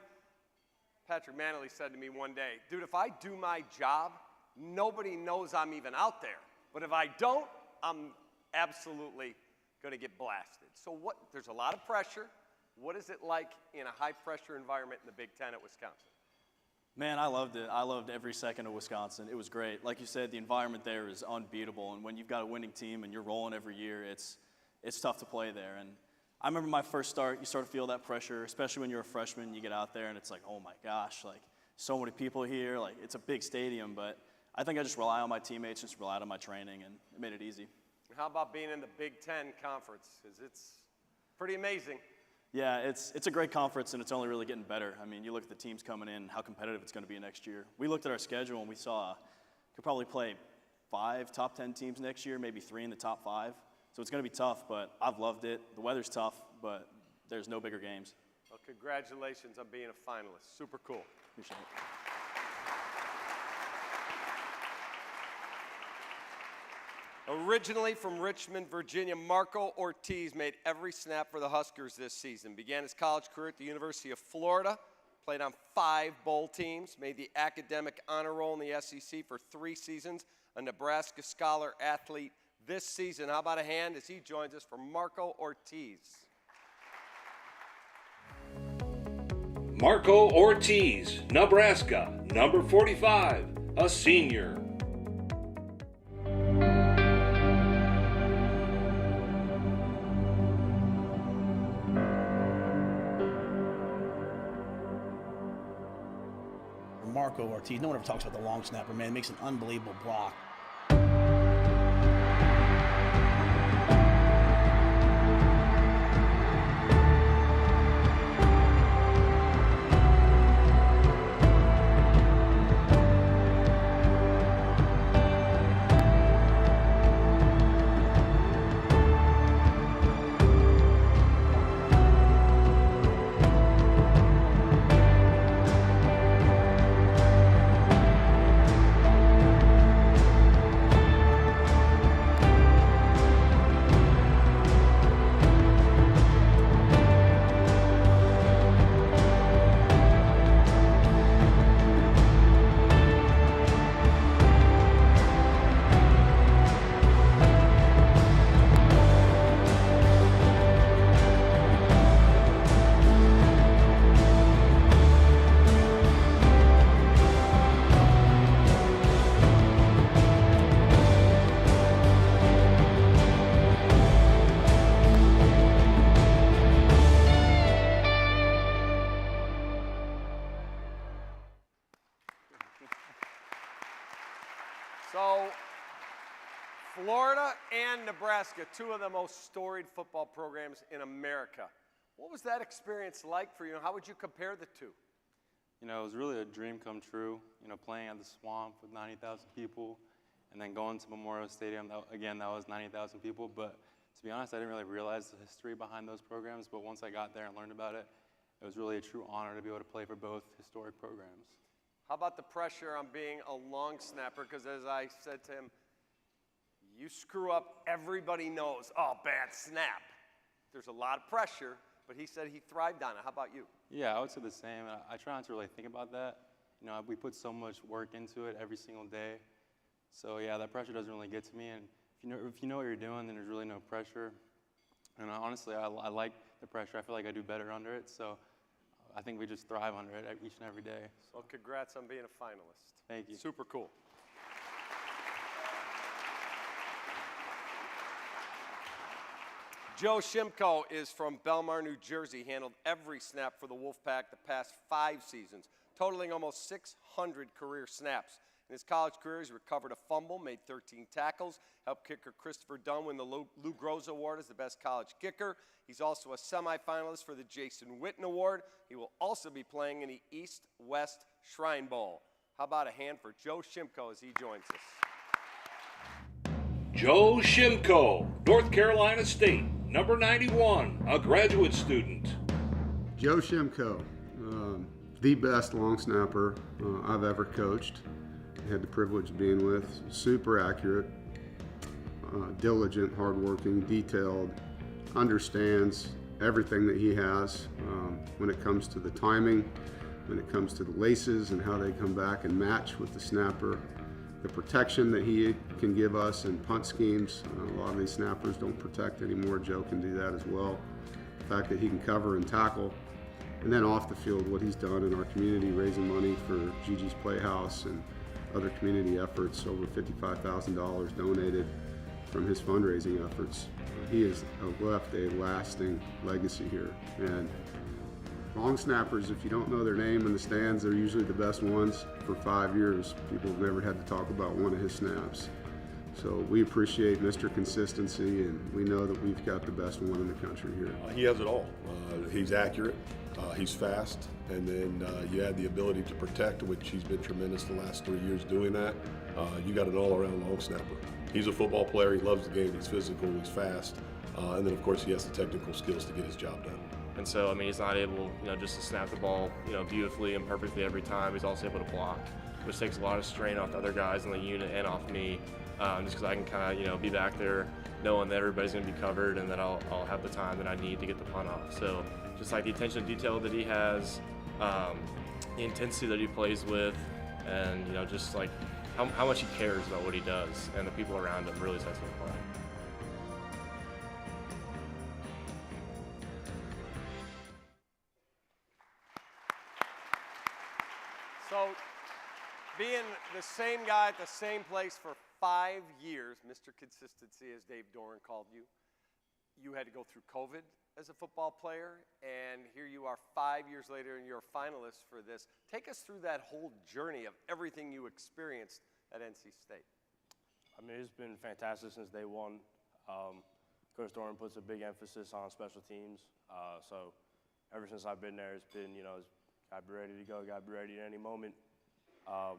Patrick Mannelly said to me one day, dude, if I do my job, nobody knows I'm even out there. But if I don't, I'm absolutely going to get blasted. So there's a lot of pressure. What is it like in a high-pressure environment in the Big Ten at Wisconsin? Man, I loved it. I loved every second of Wisconsin. It was great. Like you said, the environment there is unbeatable. And when you've got a winning team and you're rolling every year, it's tough to play there. And I remember my first start, you sort of feel that pressure, especially when you're a freshman. You get out there and it's like, oh my gosh, like so many people here. Like it's a big stadium, but I think I just rely on my teammates, just relied on my training, and it made it easy. How about being in the Big Ten Conference? Because it's pretty amazing. Yeah, it's a great conference, and it's only really getting better. I mean, you look at the teams coming in, how competitive it's going to be next year. We looked at our schedule, and we saw could probably play 5 top 10 teams next year, maybe 3 in the top 5. So it's going to be tough, but I've loved it. The weather's tough, but there's no bigger games. Well, congratulations on being a finalist. Super cool. Appreciate it. Originally from Richmond, Virginia, Marco Ortiz made every snap for the Huskers this season. Began his college career at the University of Florida, played on 5 bowl teams, made the academic honor roll in the SEC for 3 seasons, a Nebraska Scholar athlete this season. How about a hand as he joins us for Marco Ortiz? Marco Ortiz, Nebraska, number 45, a senior. Marco Ortiz, no one ever talks about the long snapper, man. He makes an unbelievable block. So, Florida and Nebraska, 2 of the most storied football programs in America. What was that experience like for you? How would you compare the 2? You know, it was really a dream come true, you know, playing at the Swamp with 90,000 people and then going to Memorial Stadium. That was 90,000 people. But to be honest, I didn't really realize the history behind those programs. But once I got there and learned about it, it was really a true honor to be able to play for both historic programs. How about the pressure on being a long snapper? Because as I said to him, you screw up, everybody knows, oh, bad snap. There's a lot of pressure, but he said he thrived on it. How about you? Yeah, I would say the same. I try not to really think about that. You know, we put so much work into it every single day. So yeah, that pressure doesn't really get to me. And if you know what you're doing, then there's really no pressure. And honestly, I like the pressure. I feel like I do better under it. So I think we just thrive under it each and every day. So. Well, congrats on being a finalist. Thank you. Super cool. Joe Shimko is from Belmar, New Jersey. He handled every snap for the Wolfpack the past 5 seasons, totaling almost 600 career snaps. In his college career, he's recovered a fumble, made 13 tackles, helped kicker Christopher Dunn win the Lou Groza Award as the best college kicker. He's also a semifinalist for the Jason Witten Award. He will also be playing in the East-West Shrine Bowl. How about a hand for Joe Shimko as he joins us? Joe Shimko, North Carolina State, number 91, a graduate student. Joe Shimko, the best long snapper I've ever coached. Had the privilege of being with. Super accurate, diligent, hardworking, detailed, understands everything that he has when it comes to the timing, when it comes to the laces and how they come back and match with the snapper, the protection that he can give us in punt schemes. A lot of these snappers don't protect anymore. Joe can do that as well. The fact that he can cover and tackle. And then off the field, what he's done in our community, raising money for Gigi's Playhouse and other community efforts, over $55,000 donated from his fundraising efforts. He has left a lasting legacy here. And long snappers, if you don't know their name in the stands, they're usually the best ones. For 5 years, people have never had to talk about one of his snaps. So we appreciate Mr. Consistency, and we know that we've got the best one in the country here. He has it all. He's accurate, he's fast, and then you add the ability to protect, which he's been tremendous the last 3 years doing that. You got an all-around long snapper. He's a football player, he loves the game, he's physical, he's fast, and then of course he has the technical skills to get his job done. And so, I mean, he's not able, just to snap the ball, beautifully and perfectly every time. He's also able to block, which takes a lot of strain off the other guys in the unit and off me, just because I can kind of, be back there knowing that everybody's going to be covered and that I'll have the time that I need to get the punt off. So just like the attention to detail that he has, the intensity that he plays with, and, just like how much he cares about what he does, and the people around him really sets him apart. So, being the same guy at the same place for 5 years, Mr. Consistency, as Dave Doran called you, you had to go through COVID as a football player, and here you are 5 years later, and you're a finalist for this. Take us through that whole journey of everything you experienced at NC State. I mean, it's been fantastic since day one. Coach Doran puts a big emphasis on special teams, so ever since I've been there, it's been, gotta be ready to go, gotta be ready at any moment. I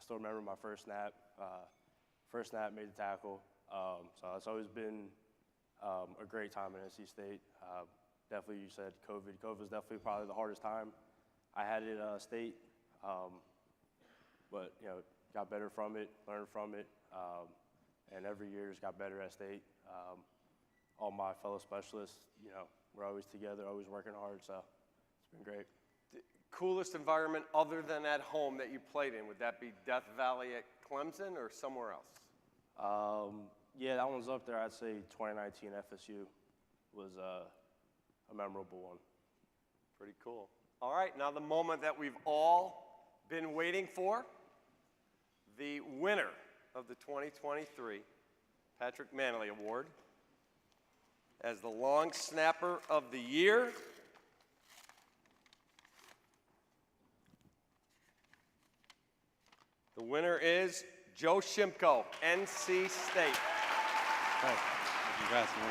still remember my first snap. Made the tackle. So it's always been a great time at NC State. Definitely, you said COVID. COVID was definitely probably the hardest time I had at State, but got better from it, learned from it, and every year just got better at State. All my fellow specialists, we're always together, always working hard. So it's been great. Coolest environment other than at home that you played in? Would that be Death Valley at Clemson or somewhere else? Yeah, that one's up there. I'd say 2019 FSU was a memorable one. Pretty cool. All right, now the moment that we've all been waiting for. The winner of the 2023 Patrick Mannelly Award as the Long Snapper of the Year. The winner is Joe Shimko, NC State. Hey, congrats, man.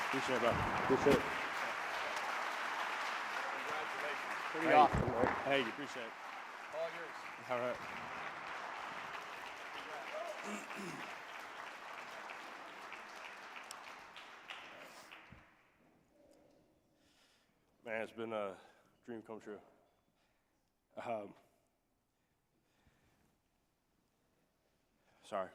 Appreciate it, bro. Appreciate it. Pretty Hey. awesome, man. Hey, appreciate it. All yours. All right. Man, it's been a dream come true. Sorry.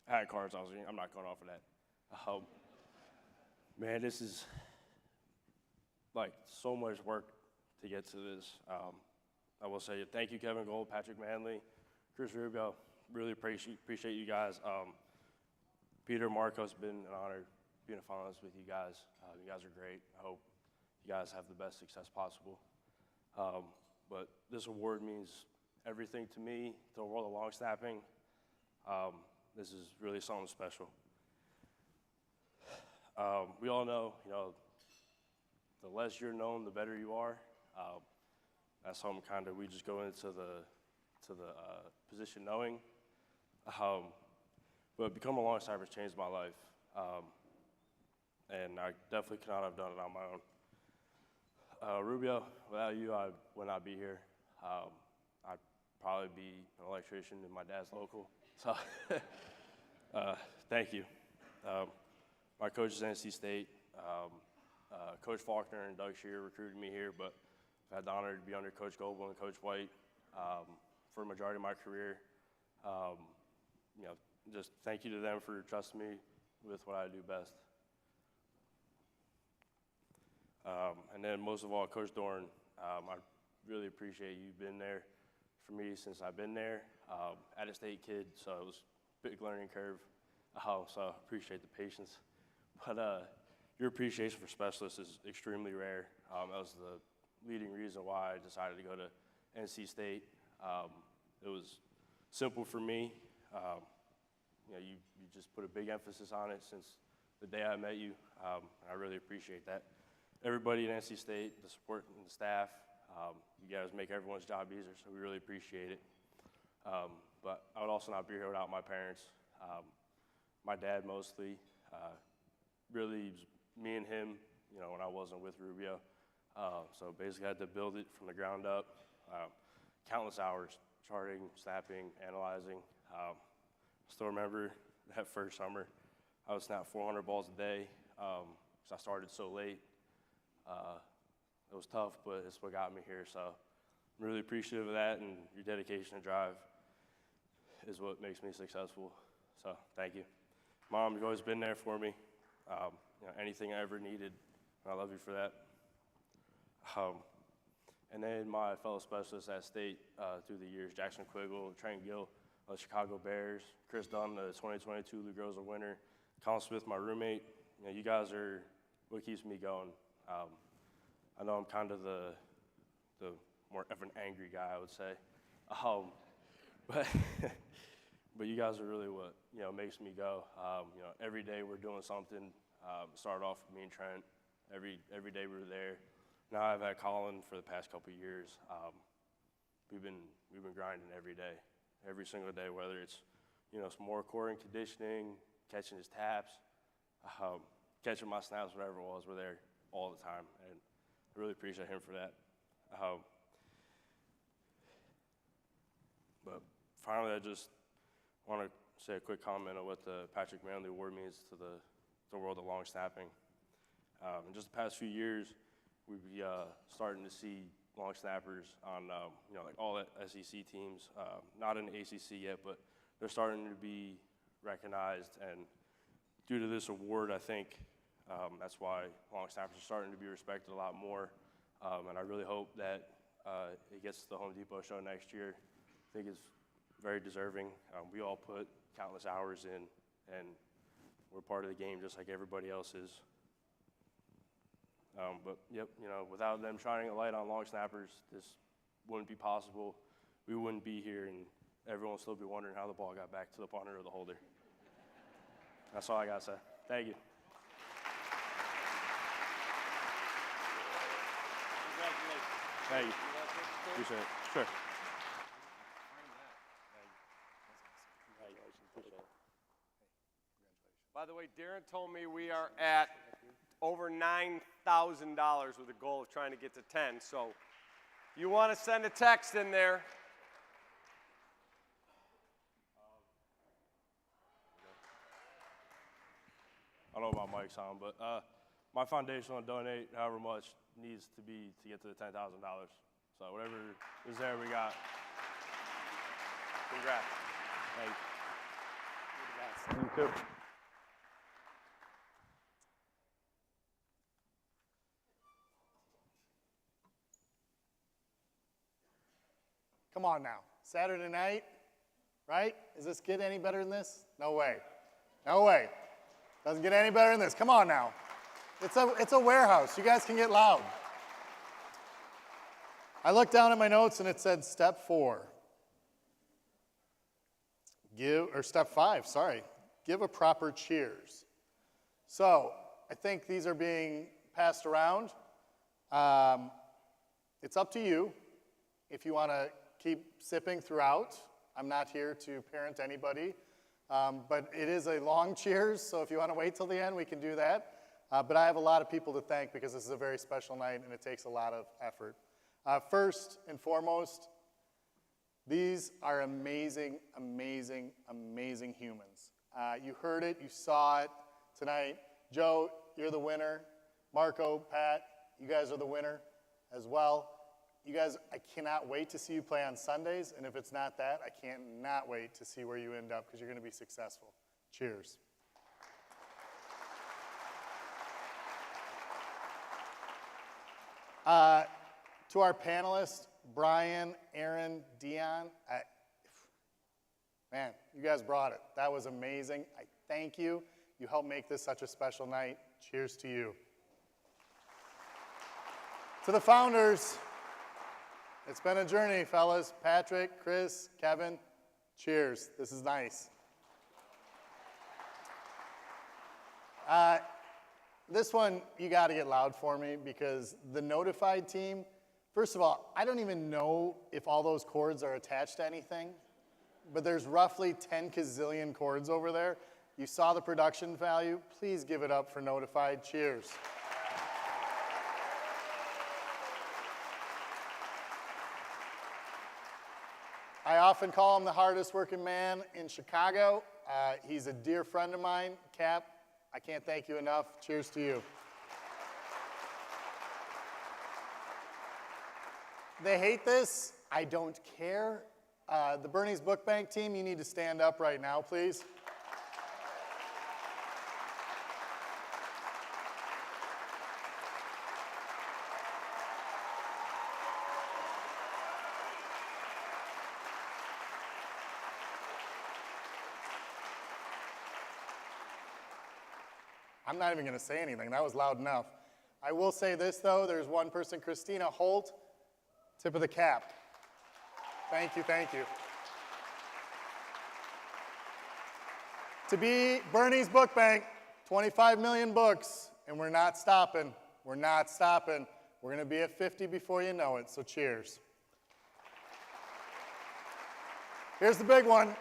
I had cards. I'm not going off of that. Man, this is like so much work to get to this. I will say thank you, Kevin Gold, Patrick Mannelly, Chris Rubio. Really appreciate you guys. Peter, Marco, it's been an honor being a finalist with you guys. You guys are great. I hope you guys have the best success possible. But this award means everything to me, to the world of long snapping. This is really something special. We all know, the less you're known, the better you are. That's something kind of we just go into the position knowing. But becoming a long snapper has changed my life, and I definitely could not have done it on my own. Rubio, without you, I would not be here. I'd probably be an electrician in my dad's local. So, thank you. My coaches at NC State, Coach Faulkner and Doug Shear recruited me here, but I've had the honor to be under Coach Goble and Coach White for the majority of my career. Just thank you to them for trusting me with what I do best. And then most of all, Coach Doran, I really appreciate you being there for me since I've been there. At a State kid, so it was a big learning curve. So I appreciate the patience. But your appreciation for specialists is extremely rare. That was the leading reason why I decided to go to NC State. It was simple for me. you just put a big emphasis on it since the day I met you. I really appreciate that. Everybody at NC State, the support and the staff, you guys make everyone's job easier, so we really appreciate it. But I would also not be here without my parents. My dad mostly, really me and him, when I wasn't with Rubio. So basically I had to build it from the ground up. Countless hours, charting, snapping, analyzing. I still remember that first summer, I would snap 400 balls a day because I started so late. It was tough, but it's what got me here. So I'm really appreciative of that, and your dedication and drive is what makes me successful. So thank you. Mom, you've always been there for me. Anything I ever needed, I love you for that. And then my fellow specialists at State through the years, Jackson Quiggle, Trent Gill, the Chicago Bears, Chris Dunn, the 2022 Lou Groza winner, Colin Smith, my roommate. You guys are what keeps me going. I know I'm kind of the more of an angry guy, I would say. But you guys are really what makes me go. Every day we're doing something. Started off with me and Trent. Every day we were there. Now I've had Colin for the past couple of years. We've been grinding every day, every single day. Whether it's some more core and conditioning, catching his taps, catching my snaps, whatever it was, we're there all the time, and I really appreciate him for that. But finally, I just want to say a quick comment on what the Patrick Mannelly Award means to the world of long snapping. In just the past few years, we've starting to see long snappers on like all the SEC teams, not in the ACC yet, but they're starting to be recognized. And due to this award, I think that's why long snappers are starting to be respected a lot more. And I really hope that it gets to the Home Depot show next year. I think it's very deserving. We all put countless hours in, and we're part of the game just like everybody else is. But yep, without them shining a light on long snappers, this wouldn't be possible. We wouldn't be here, and everyone would still be wondering how the ball got back to the punter or the holder. That's all I gotta say. Thank you. Thank you. Appreciate it. Sure. By the way, Darren told me we are at over $9,000 with a goal of trying to get to 10. So you want to send a text in there. I don't know about Mike's on, but my foundation will donate however much needs to be to get to the $10,000. So whatever is there, we got. Congrats. Thank you. You too. Come on now. Saturday night, right? Does this get any better than this? No way. No way. Doesn't get any better than this. Come on now. It's a warehouse. You guys can get loud. I looked down at my notes and it said step 4. Step 5, sorry. Give a proper cheers. So I think these are being passed around. It's up to you if you want to keep sipping throughout. I'm not here to parent anybody, but it is a long cheers, so if you want to wait till the end, we can do that. But I have a lot of people to thank because this is a very special night and it takes a lot of effort. First and foremost, these are amazing, amazing, amazing humans. You heard it, you saw it tonight. Joe, you're the winner. Marco, Pat, you guys are the winner as well. You guys, I cannot wait to see you play on Sundays, and if it's not that, I cannot wait to see where you end up because you're going to be successful. Cheers. To our panelists, Brian, Aaron, Dion, man, you guys brought it. That was amazing. I thank you. You helped make this such a special night. Cheers to you. To the founders, it's been a journey, fellas. Patrick, Chris, Kevin, cheers. This is nice. This one, you got to get loud for me because the notified team, first of all, I don't even know if all those cords are attached to anything, but there's roughly 10 gazillion cords over there. You saw the production value. Please give it up for notified. Cheers. I often call him the hardest working man in Chicago. He's a dear friend of mine. Cap, I can't thank you enough. Cheers to you. They hate this. I don't care. The Bernie's Book Bank team, you need to stand up right now, please. I'm not even going to say anything. That was loud enough. I will say this, though. There's one person, Christina Holt, tip of the cap. Thank you, thank you. To be Bernie's Book Bank, 25 million books, and we're not stopping. We're not stopping. We're going to be at 50 before you know it, so cheers. Here's the big one.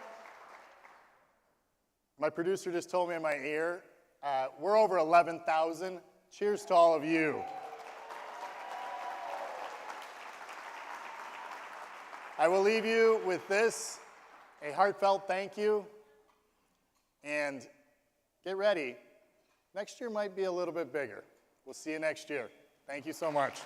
My producer just told me in my ear, we're over 11,000. Cheers to all of you. I will leave you with this, a heartfelt thank you, and get ready. Next year might be a little bit bigger. We'll see you next year. Thank you so much.